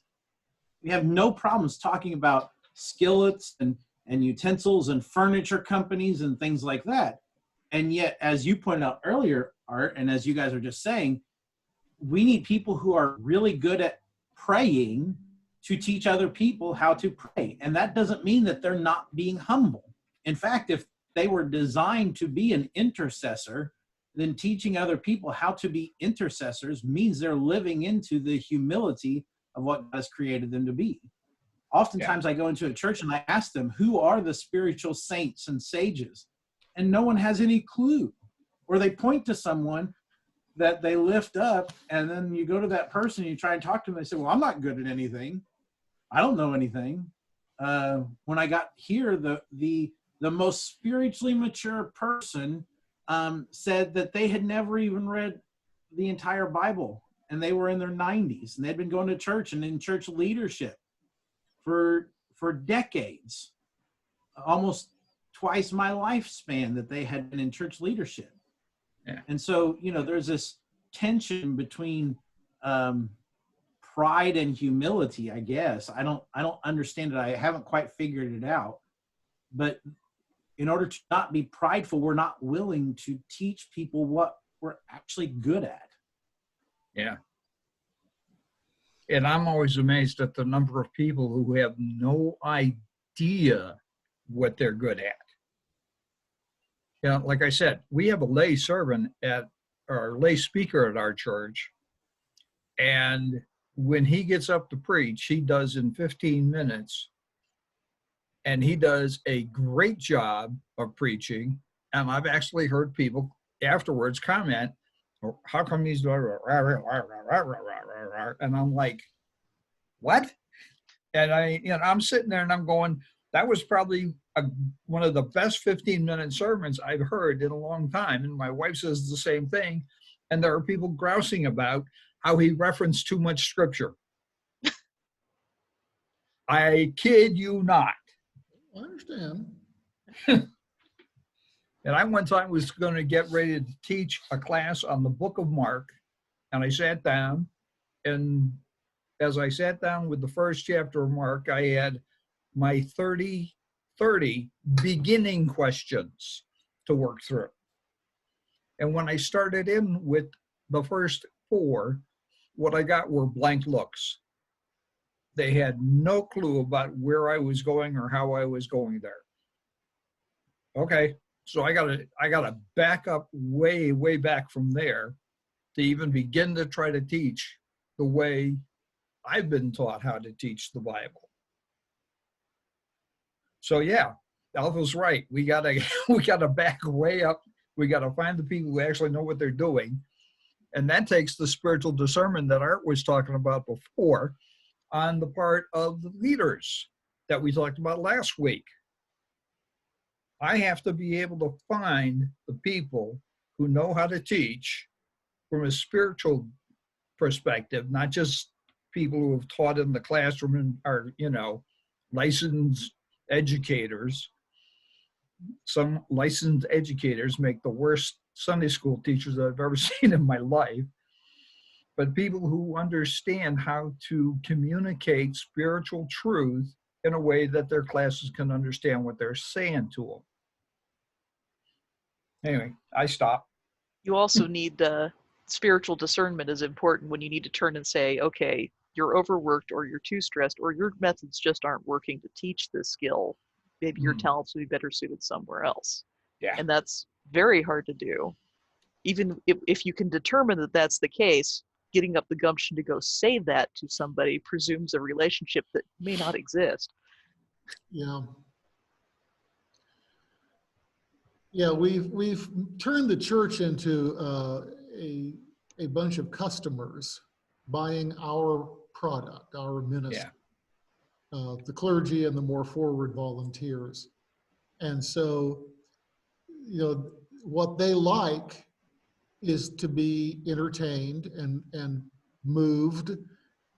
We have no problems talking about skillets and utensils and furniture companies and things like that. And yet, as you pointed out earlier, Art, and as you guys are just saying, we need people who are really good at praying to teach other people how to pray. And that doesn't mean that they're not being humble. In fact, if they were designed to be an intercessor, then teaching other people how to be intercessors means they're living into the humility of what God has created them to be. Oftentimes I go into a church and I ask them, who are the spiritual saints and sages? And no one has any clue. Or they point to someone that they lift up, and then you go to that person and you try and talk to them, they say, well, I'm not good at anything. I don't know anything. When I got here, the most spiritually mature person said that they had never even read the entire Bible, and they were in their 90s, and they'd been going to church and in church leadership for decades, almost twice my lifespan that they had been in church leadership. Yeah. And so, you know, there's this tension between pride and humility, I guess. I don't understand it. I haven't quite figured it out. But in order to not be prideful, we're not willing to teach people what we're actually good at. Yeah. And I'm always amazed at the number of people who have no idea what they're good at. You know, like I said, we have a lay servant or lay speaker at our church. And when he gets up to preach, he does in 15 minutes. And he does a great job of preaching. And I've actually heard people afterwards comment, how come he's doing, and I'm like, what? And I'm sitting there and I'm going, that was probably one of the best 15-minute sermons I've heard in a long time. And my wife says the same thing. And there are people grousing about how he referenced too much scripture. I kid you not. I understand. And I one time was going to get ready to teach a class on the book of Mark. And I sat down, and as I sat down with the first chapter of Mark, I had my 30 beginning questions to work through. And when I started in with the first 4, what I got were blank looks. They had no clue about where I was going or how I was going there. Okay, so I gotta back up way back from there to even begin to try to teach the way I've been taught how to teach the Bible. So yeah, Alpha's right. We gotta back way up. We gotta find the people who actually know what they're doing, and that takes the spiritual discernment that Art was talking about before, on the part of the leaders that we talked about last week. I have to be able to find the people who know how to teach from a spiritual perspective, not just people who have taught in the classroom and are, licensed educators. Some licensed educators make the worst Sunday school teachers I've ever seen in my life. But people who understand how to communicate spiritual truth in a way that their classes can understand what they're saying to them. Anyway, I stop. You also need spiritual discernment is important when you need to turn and say, okay, you're overworked or you're too stressed or your methods just aren't working to teach this skill. Maybe your talents would be better suited somewhere else. Yeah. And that's very hard to do. Even if you can determine that that's the case, getting up the gumption to go say that to somebody presumes a relationship that may not exist. Yeah. Yeah, we've turned the church into a bunch of customers buying our product, our ministry, the clergy and the more forward volunteers. And so, what they like is to be entertained and moved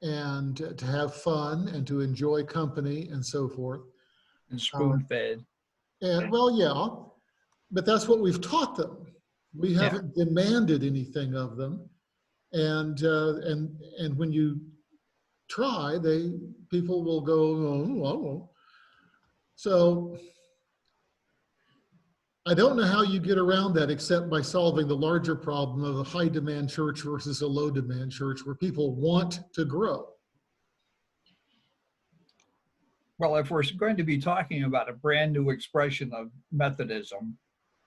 and to have fun and to enjoy company and so forth. And spoon-fed. And well, yeah, but that's what we've taught them. We haven't demanded anything of them, and when you try, people will go, oh. So I don't know how you get around that except by solving the larger problem of a high demand church versus a low demand church where people want to grow. Well, if we're going to be talking about a brand new expression of Methodism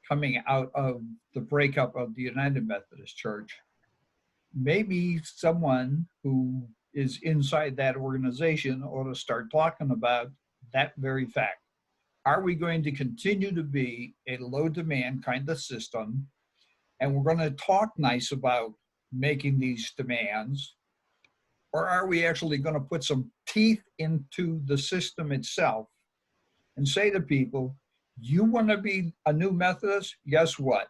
coming out of the breakup of the United Methodist Church, maybe someone who is inside that organization ought to start talking about that very fact. Are we going to continue to be a low demand kind of system, and we're going to talk nice about making these demands, or are we actually going to put some teeth into the system itself and say to people, you want to be a new Methodist? Guess what?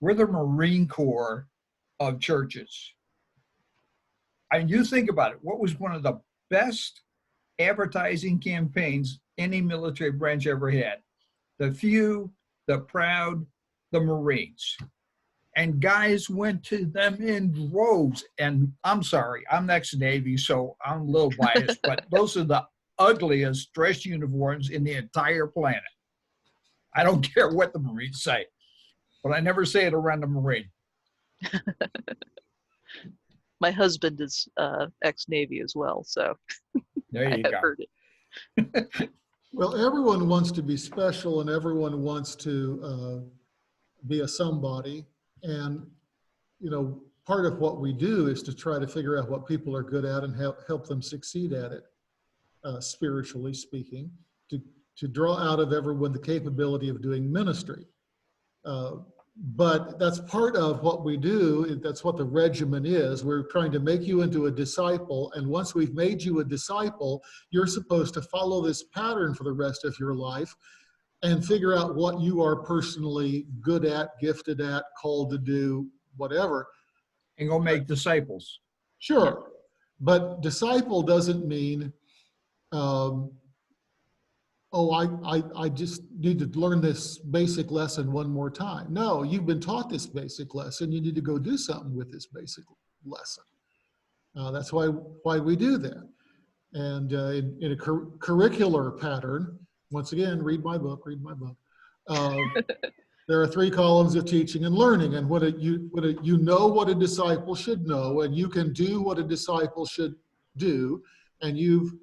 We're the Marine Corps of churches. And you think about it, what was one of the best advertising campaigns any military branch ever had? The few, the proud, the Marines. And guys went to them in droves. And I'm sorry, I'm ex-Navy, so I'm a little biased, but those are the ugliest dress uniforms in the entire planet. I don't care what the Marines say, but I never say it around a Marine. My husband is ex-Navy as well, so There you I have go. heard it. Well, everyone wants to be special and everyone wants to be a somebody. And, part of what we do is to try to figure out what people are good at and help them succeed at it, spiritually speaking, to draw out of everyone the capability of doing ministry. But that's part of what we do. That's what the regimen is. We're trying to make you into a disciple. And once we've made you a disciple, you're supposed to follow this pattern for the rest of your life and figure out what you are personally good at, gifted at, called to do, whatever. And go make disciples. Sure. But disciple doesn't mean, I just need to learn this basic lesson one more time. No, you've been taught this basic lesson. You need to go do something with this basic lesson. That's why we do that. And in a curricular pattern, once again, read my book. There are 3 columns of teaching and learning, and you know what a disciple should know, and you can do what a disciple should do, and you've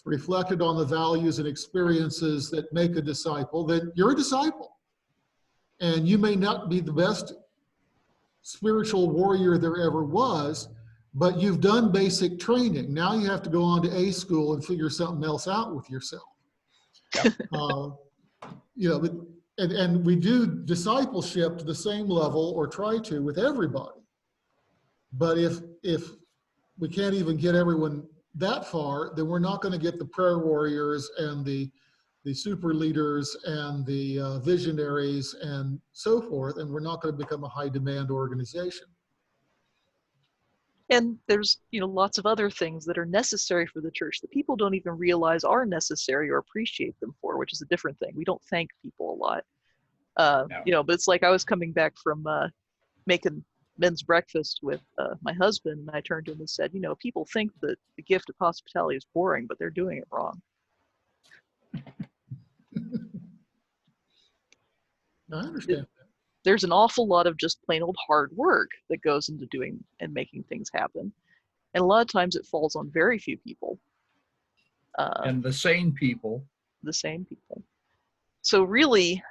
reflected on the values and experiences that make a disciple, then you're a disciple. And you may not be the best spiritual warrior there ever was, but you've done basic training. Now you have to go on to A school and figure something else out with yourself. And we do discipleship to the same level, or try to, with everybody. But if we can't even get everyone that far, then we're not going to get the prayer warriors and the super leaders and the visionaries and so forth, and we're not going to become a high demand organization. And there's lots of other things that are necessary for the church that people don't even realize are necessary or appreciate them for, which is a different thing. We don't thank people a lot. No. But it's like I was coming back from making men's breakfast with my husband, and I turned to him and said, people think that the gift of hospitality is boring, but they're doing it wrong. I understand. There's an awful lot of just plain old hard work that goes into doing and making things happen. And a lot of times it falls on very few people. And the same people. The same people. So really,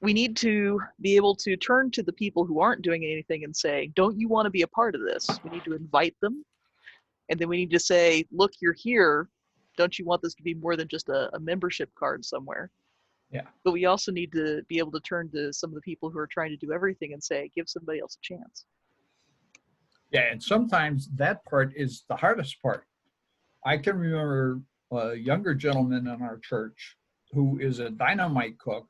we need to be able to turn to the people who aren't doing anything and say, don't you want to be a part of this? We need to invite them. And then we need to say, look, you're here. Don't you want this to be more than just a membership card somewhere? Yeah. But we also need to be able to turn to some of the people who are trying to do everything and say, give somebody else a chance. Yeah, and sometimes that part is the hardest part. I can remember a younger gentleman in our church who is a dynamite cook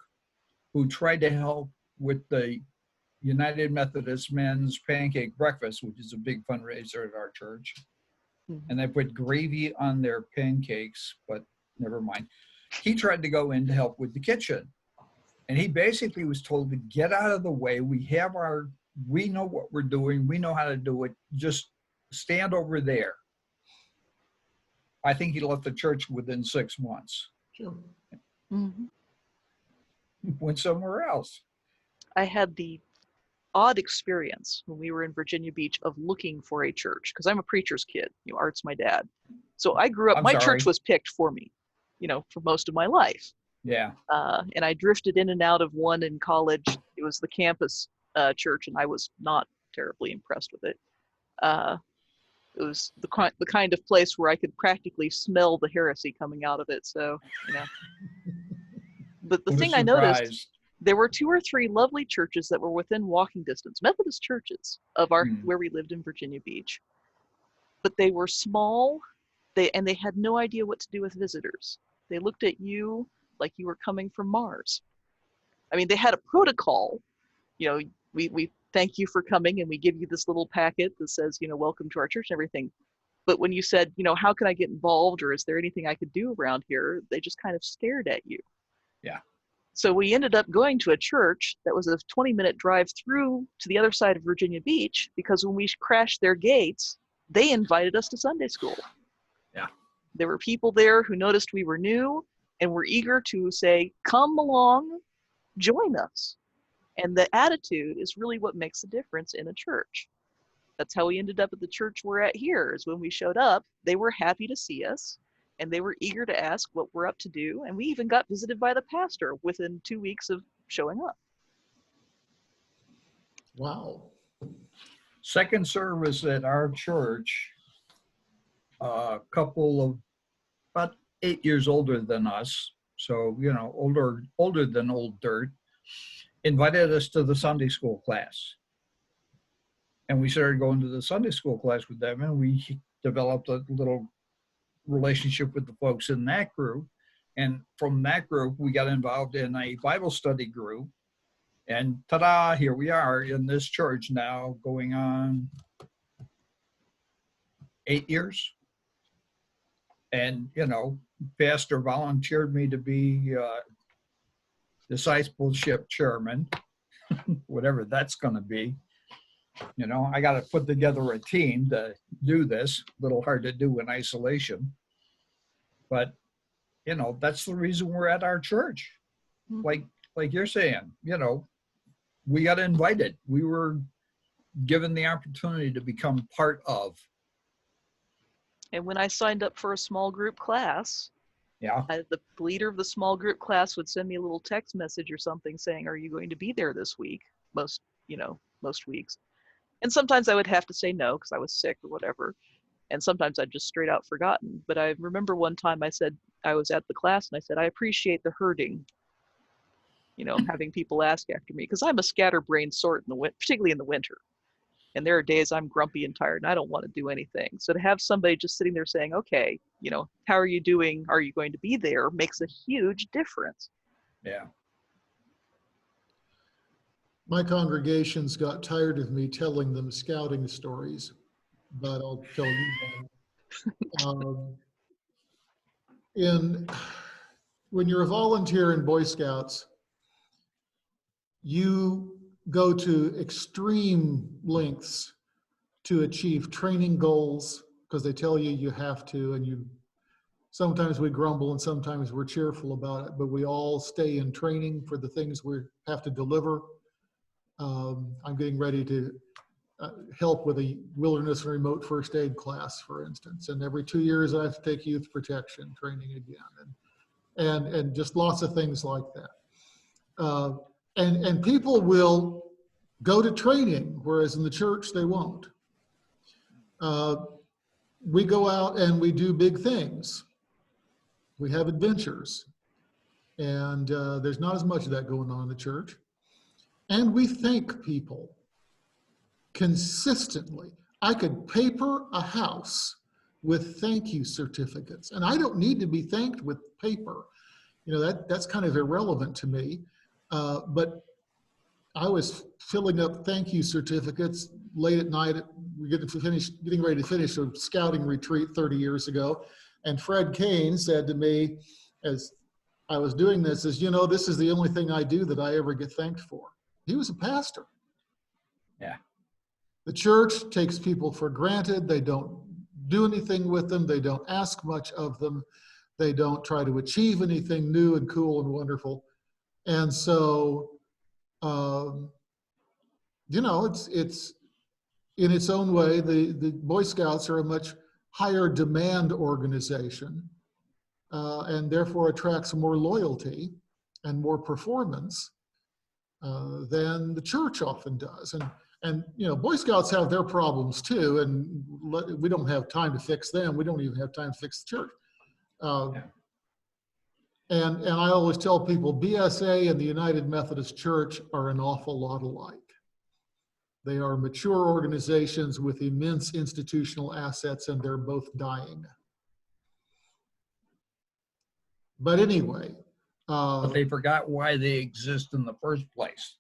who tried to help with the United Methodist Men's Pancake Breakfast, which is a big fundraiser at our church. And they put gravy on their pancakes, but never mind. He tried to go in to help with the kitchen. And he basically was told to get out of the way. We know what we're doing. We know how to do it. Just stand over there. I think he left the church within 6 months. Sure. Mm-hmm. Went somewhere else. I had the odd experience when we were in Virginia Beach of looking for a church, because I'm a preacher's kid. Art's my dad. So I grew up, my church was picked for me, for most of my life. Yeah. And I drifted in and out of one in college. It was the campus church, and I was not terribly impressed with it. It was the kind of place where I could practically smell the heresy coming out of it. So, But the thing I noticed, there were 2 or 3 lovely churches that were within walking distance, Methodist churches of where we lived in Virginia Beach. But they were small, they had no idea what to do with visitors. They looked at you like you were coming from Mars. I mean, they had a protocol. We thank you for coming, and we give you this little packet that says, welcome to our church and everything. But when you said, how can I get involved, or is there anything I could do around here? They just kind of stared at you. Yeah. So we ended up going to a church that was a 20-minute drive through to the other side of Virginia Beach, because when we crashed their gates, they invited us to Sunday school. Yeah. There were people there who noticed we were new and were eager to say, come along, join us. And the attitude is really what makes a difference in a church. That's how we ended up at the church we're at here, is when we showed up, they were happy to see us, and they were eager to ask what we're up to do. And we even got visited by the pastor within 2 weeks of showing up. Wow. Second service at our church, a couple of about 8 years older than us, so older than old dirt, invited us to the Sunday school class. And we started going to the Sunday school class with them, and we developed a little relationship with the folks in that group. And from that group, we got involved in a Bible study group. And ta-da, here we are in this church now, going on 8 years. And, pastor volunteered me to be discipleship chairman, whatever that's going to be. I got to put together a team to do this. A little hard to do in isolation. But, that's the reason we're at our church. Like you're saying, we got invited. We were given the opportunity to become part of. And when I signed up for a small group class, the leader of the small group class would send me a little text message or something saying, are you going to be there this week? Most weeks. And sometimes I would have to say no because I was sick or whatever. And sometimes I'd just straight out forgotten. But I remember one time I said, I was at the class and I said, I appreciate the herding, having people ask after me, because I'm a scatterbrained sort particularly in the winter. And there are days I'm grumpy and tired and I don't want to do anything. So to have somebody just sitting there saying, okay, how are you doing? Are you going to be there? Makes a huge difference. Yeah. My congregations got tired of me telling them scouting stories, but I'll tell you that. When you're a volunteer in Boy Scouts, you go to extreme lengths to achieve training goals because they tell you have to, and sometimes we grumble and sometimes we're cheerful about it, but we all stay in training for the things we have to deliver. I'm getting ready to help with a wilderness and remote first aid class, for instance, and every 2 years I have to take youth protection training again, and just lots of things like that. And people will go to training, whereas in the church they won't. We go out and we do big things. We have adventures. And there's not as much of that going on in the church. And we thank people consistently. I could paper a house with thank you certificates, and I don't need to be thanked with paper. You know, that's kind of irrelevant to me. But I was filling up thank you certificates late at night. We're getting ready to finish a scouting retreat 30 years ago. And Fred Kane said to me, as I was doing this, is, you know, this is the only thing I do that I ever get thanked for. He was a pastor. Yeah. The church takes people for granted. They don't do anything with them. They don't ask much of them. They don't try to achieve anything new and cool and wonderful. And so, you know, it's in its own way, the Boy Scouts are a much higher demand organization, and therefore attracts more loyalty and more performance than the church often does. And you know, Boy Scouts have their problems too, and we don't have time to fix them. We don't even have time to fix the church. And I always tell people, BSA and the United Methodist Church are an awful lot alike. They are mature organizations with immense institutional assets, and they're both dying. But anyway. But they forgot why they exist in the first place.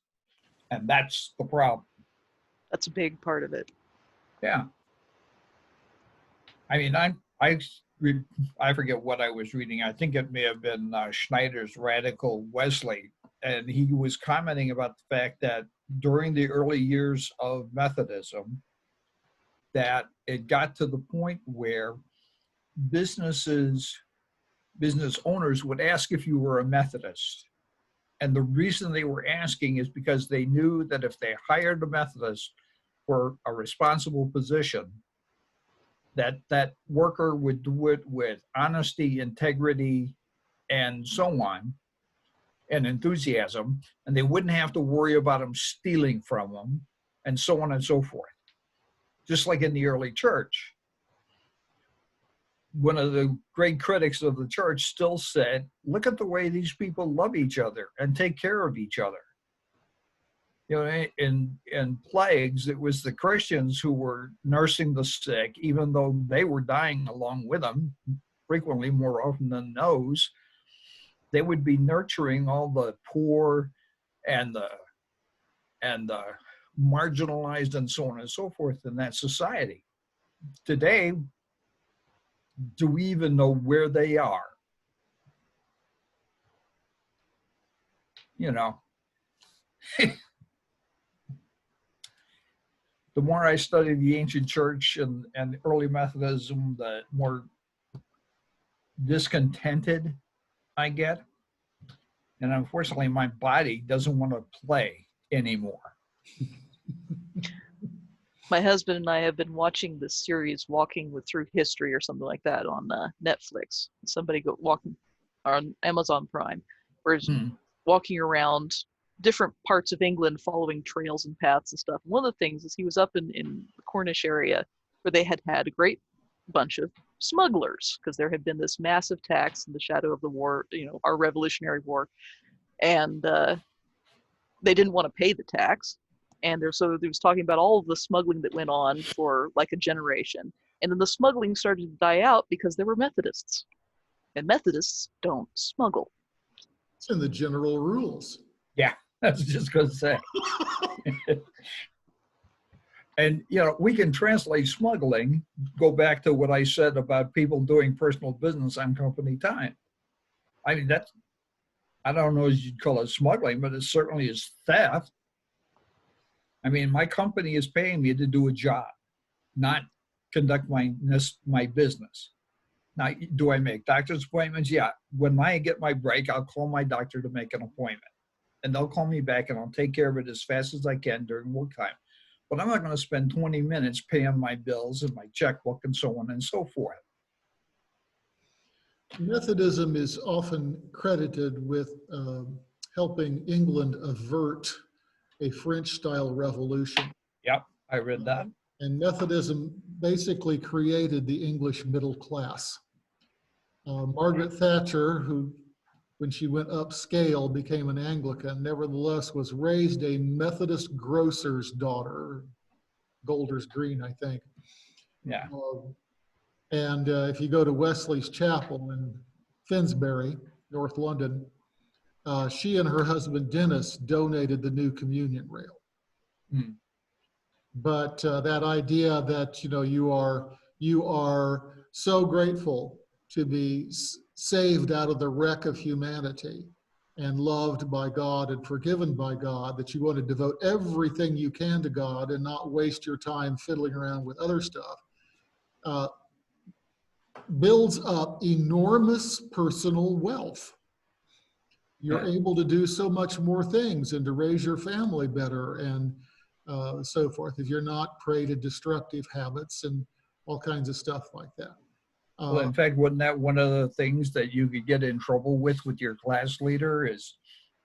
And that's the problem. That's a big part of it. Yeah. I mean, I forget what I was reading. I think it may have been Schneider's Radical Wesley. And he was commenting about the fact that during the early years of Methodism, that it got to the point where business owners would ask if you were a Methodist. And the reason they were asking is because they knew that if they hired a Methodist for a responsible position, that worker would do it with honesty, integrity, and so on, and enthusiasm, and they wouldn't have to worry about them stealing from them, and so on and so forth. Just like in the early church. One of the great critics of the church still said, look at the way these people love each other and take care of each other. You know, in plagues, it was the Christians who were nursing the sick, even though they were dying along with them, frequently more often than those. They would be nurturing all the poor and the marginalized and so on and so forth in that society. Today, do we even know where they are? You know, the more I study the ancient church and early Methodism, the more discontented I get. And unfortunately, my body doesn't want to play anymore. My husband and I have been watching this series, Walking Through History or something like that, on Netflix. Somebody go walking on Amazon Prime, where he's walking around different parts of England, following trails and paths and stuff. One of the things is he was up in the Cornish area where they had a great bunch of smugglers, because there had been this massive tax in the shadow of the war, you know, our Revolutionary War, and they didn't want to pay the tax. And so he was talking about all of the smuggling that went on for like a generation. And then the smuggling started to die out because there were Methodists. And Methodists don't smuggle. It's in the general rules. Yeah, I was just going to say. And, you know, we can translate smuggling, go back to what I said about people doing personal business on company time. I mean, that's, I don't know if you'd call it smuggling, but it certainly is theft. I mean, my company is paying me to do a job, not conduct my business. Now, do I make doctor's appointments? Yeah. When I get my break, I'll call my doctor to make an appointment. And they'll call me back and I'll take care of it as fast as I can during work time. But I'm not going to spend 20 minutes paying my bills and my checkbook and so on and so forth. Methodism is often credited with helping England avert a French-style revolution. Yep, I read that. And Methodism basically created the English middle class. Margaret Thatcher, who, when she went upscale, became an Anglican, nevertheless was raised a Methodist grocer's daughter, Golders Green, I think. Yeah. And if you go to Wesley's Chapel in Finsbury, North London, she and her husband Dennis donated the new communion rail. Hmm. But that idea that you are so grateful to be saved out of the wreck of humanity and loved by God and forgiven by God, that you want to devote everything you can to God and not waste your time fiddling around with other stuff, builds up enormous personal wealth. You're able to do so much more things and to raise your family better and so forth, if you're not prey to destructive habits and all kinds of stuff like that. Well, in fact, wasn't that one of the things that you could get in trouble with your class leader, is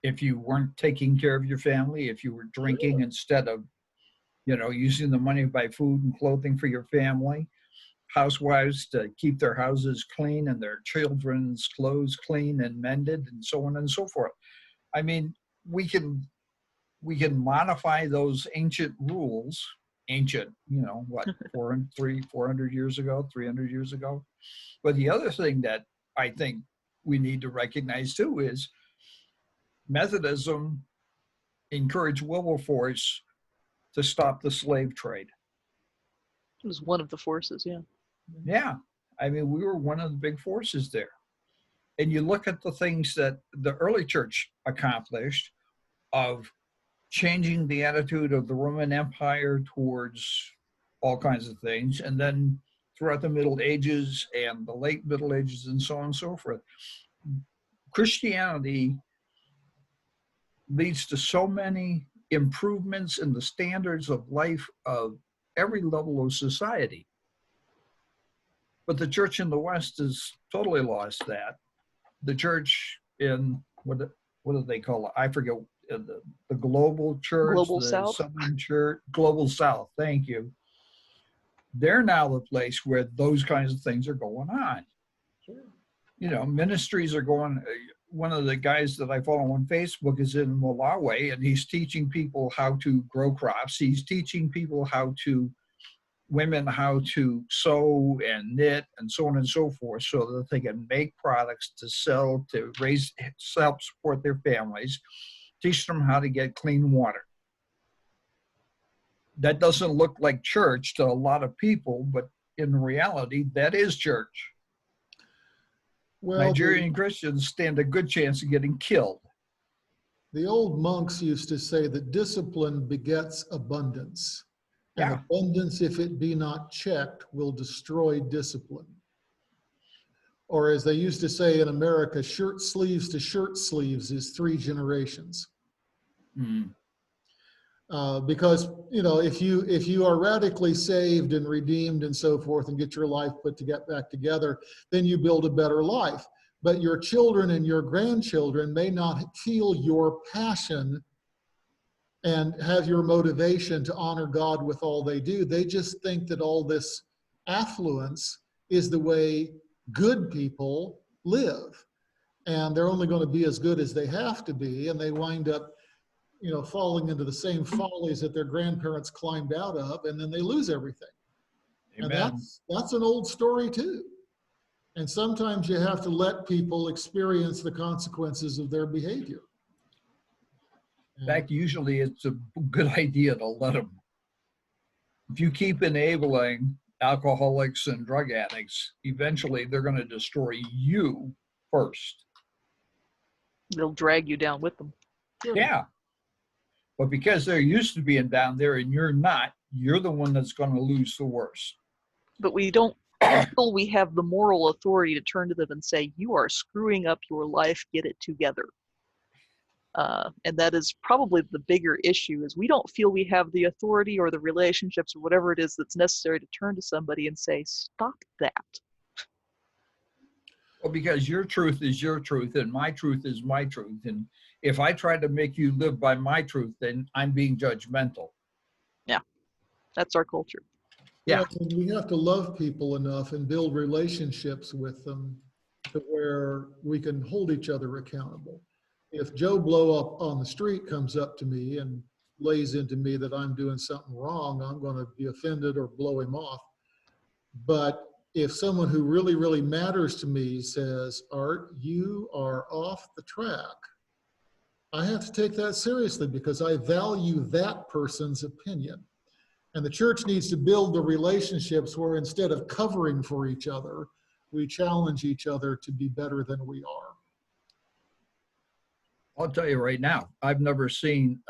if you weren't taking care of your family, if you were drinking instead of, using the money to buy food and clothing for your family, housewives to keep their houses clean and their children's clothes clean and mended and so on and so forth. I mean, we can modify those ancient rules, 400 years ago, 300 years ago. But the other thing that I think we need to recognize too is Methodism encouraged Wilberforce to stop the slave trade. It was one of the forces, yeah. Yeah, I mean, we were one of the big forces there. And you look at the things that the early church accomplished of changing the attitude of the Roman Empire towards all kinds of things, and then throughout the Middle Ages and the late Middle Ages and so on and so forth. Christianity leads to so many improvements in the standards of life of every level of society. But the church in the West has totally lost that. The church in, what do they call it? I forget, the global church, Global the South? Southern church, Global South, thank you. They're now the place where those kinds of things are going on. Sure. Ministries are going, one of the guys that I follow on Facebook is in Malawi, and he's teaching people how to grow crops. He's teaching people women how to sew and knit and so on and so forth, so that they can make products to sell, to help support their families, teach them how to get clean water. That doesn't look like church to a lot of people, but in reality, that is church. Well, Nigerian Christians stand a good chance of getting killed. The old monks used to say that discipline begets abundance. And abundance, if it be not checked, will destroy discipline. Or as they used to say in America, shirt sleeves to shirt sleeves is 3 generations. Mm. Because if you are radically saved and redeemed and so forth and get your life put to get back together, then you build a better life. But your children and your grandchildren may not feel your passion and have your motivation to honor God with all they do. They just think that all this affluence is the way good people live. And they're only going to be as good as they have to be. And they wind up, falling into the same follies that their grandparents climbed out of, and then they lose everything. Amen. And that's an old story too. And sometimes you have to let people experience the consequences of their behavior. In fact, usually it's a good idea to let them. If you keep enabling alcoholics and drug addicts, eventually they're going to destroy you first. They'll drag you down with them. Sure. Yeah. But because they're used to being down there and you're not, you're the one that's going to lose the worst. But we don't feel we have the moral authority to turn to them and say, you are screwing up your life, get it together. And that is probably the bigger issue, is we don't feel we have the authority or the relationships or whatever it is that's necessary to turn to somebody and say, stop that. Well, because your truth is your truth and my truth is my truth. And if I try to make you live by my truth, then I'm being judgmental. That's our culture. Yeah. Well, and we have to love people enough and build relationships with them to where we can hold each other accountable. If Joe Blow up on the street comes up to me and lays into me that I'm doing something wrong, I'm going to be offended or blow him off. But if someone who really, really matters to me says, Art, you are off the track, I have to take that seriously because I value that person's opinion. And the church needs to build the relationships where instead of covering for each other, we challenge each other to be better than we are. I'll tell you right now, I've never seen,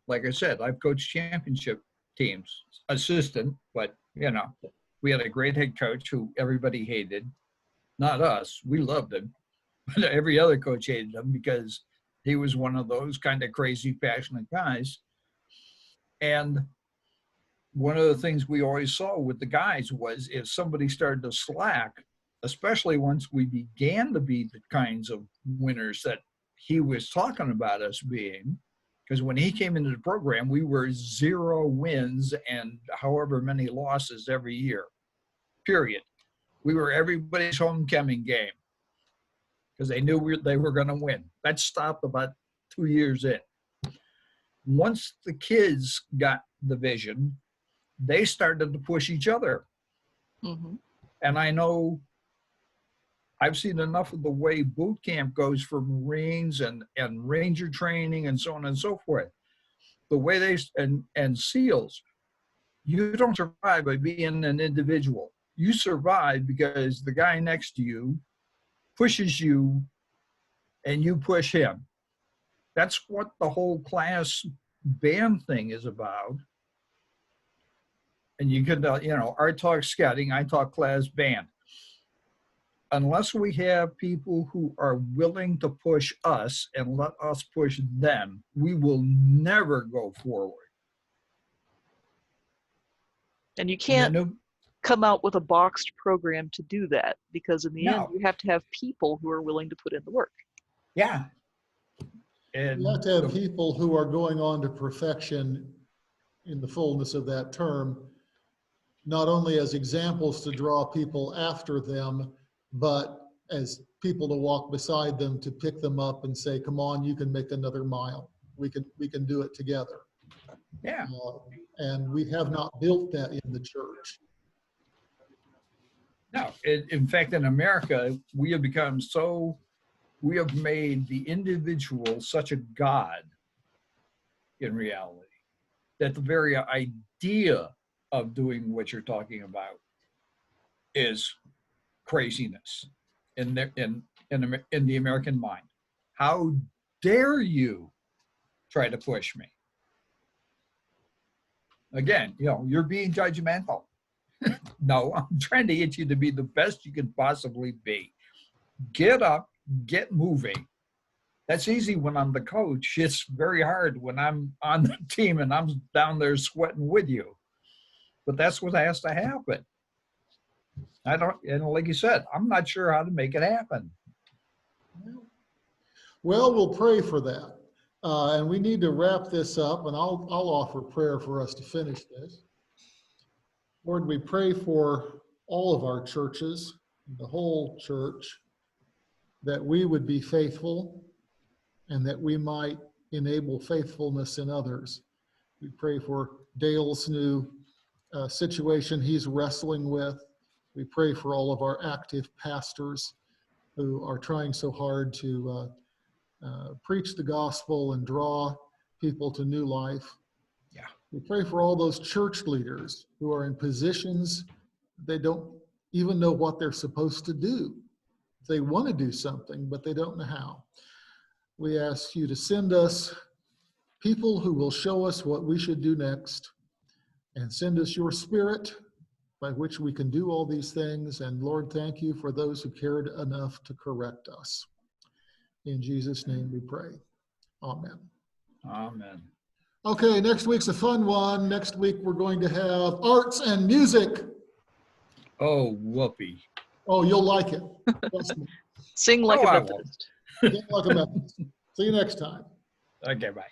like I said, I've coached championship teams, assistant, but, we had a great head coach who everybody hated. Not us, we loved him. But every other coach hated him because he was one of those kind of crazy, passionate guys. And one of the things we always saw with the guys was if somebody started to slack, especially once we began to be the kinds of winners that he was talking about us being, because when he came into the program, we were 0 wins and however many losses every year, period. We were everybody's homecoming game because they knew they were going to win. That stopped about 2 years in. Once the kids got the vision, they started to push each other. Mm-hmm. And I know I've seen enough of the way boot camp goes for Marines and Ranger training and so on and so forth. The way and SEALs, you don't survive by being an individual. You survive because the guy next to you pushes you and you push him. That's what the whole class band thing is about. And you can, Art talks scouting, I talk class band. Unless we have people who are willing to push us and let us push them, we will never go forward. And you can't come out with a boxed program to do that because in the end, you have to have people who are willing to put in the work. Yeah. And you have to have people who are going on to perfection in the fullness of that term, not only as examples to draw people after them, but as people to walk beside them, to pick them up and say, come on, you can make another mile. We can do it together. Yeah. And we have not built that in the church. No, in fact, in America, we have made the individual such a god in reality that the very idea of doing what you're talking about is craziness in the American mind. How dare you try to push me? Again, you're being judgmental. No, I'm trying to get you to be the best you can possibly be. Get up, get moving. That's easy when I'm the coach. It's very hard when I'm on the team and I'm down there sweating with you. But that's what has to happen. And like you said, I'm not sure how to make it happen. Well, we'll pray for that. And we need to wrap this up, and I'll offer prayer for us to finish this. Lord, we pray for all of our churches, the whole church, that we would be faithful and that we might enable faithfulness in others. We pray for Dale's new situation he's wrestling with. We pray for all of our active pastors who are trying so hard to preach the gospel and draw people to new life. Yeah. We pray for all those church leaders who are in positions they don't even know what they're supposed to do. They want to do something, but they don't know how. We ask you to send us people who will show us what we should do next, and send us your Spirit by which we can do all these things. And Lord, thank you for those who cared enough to correct us. In Jesus' name we pray. Amen. Amen. Okay, next week's a fun one. Next week we're going to have arts and music. Oh, whoopee. Oh, you'll like it. Trust me. Sing like a I Methodist. Sing like a Methodist. See you next time. Okay, bye.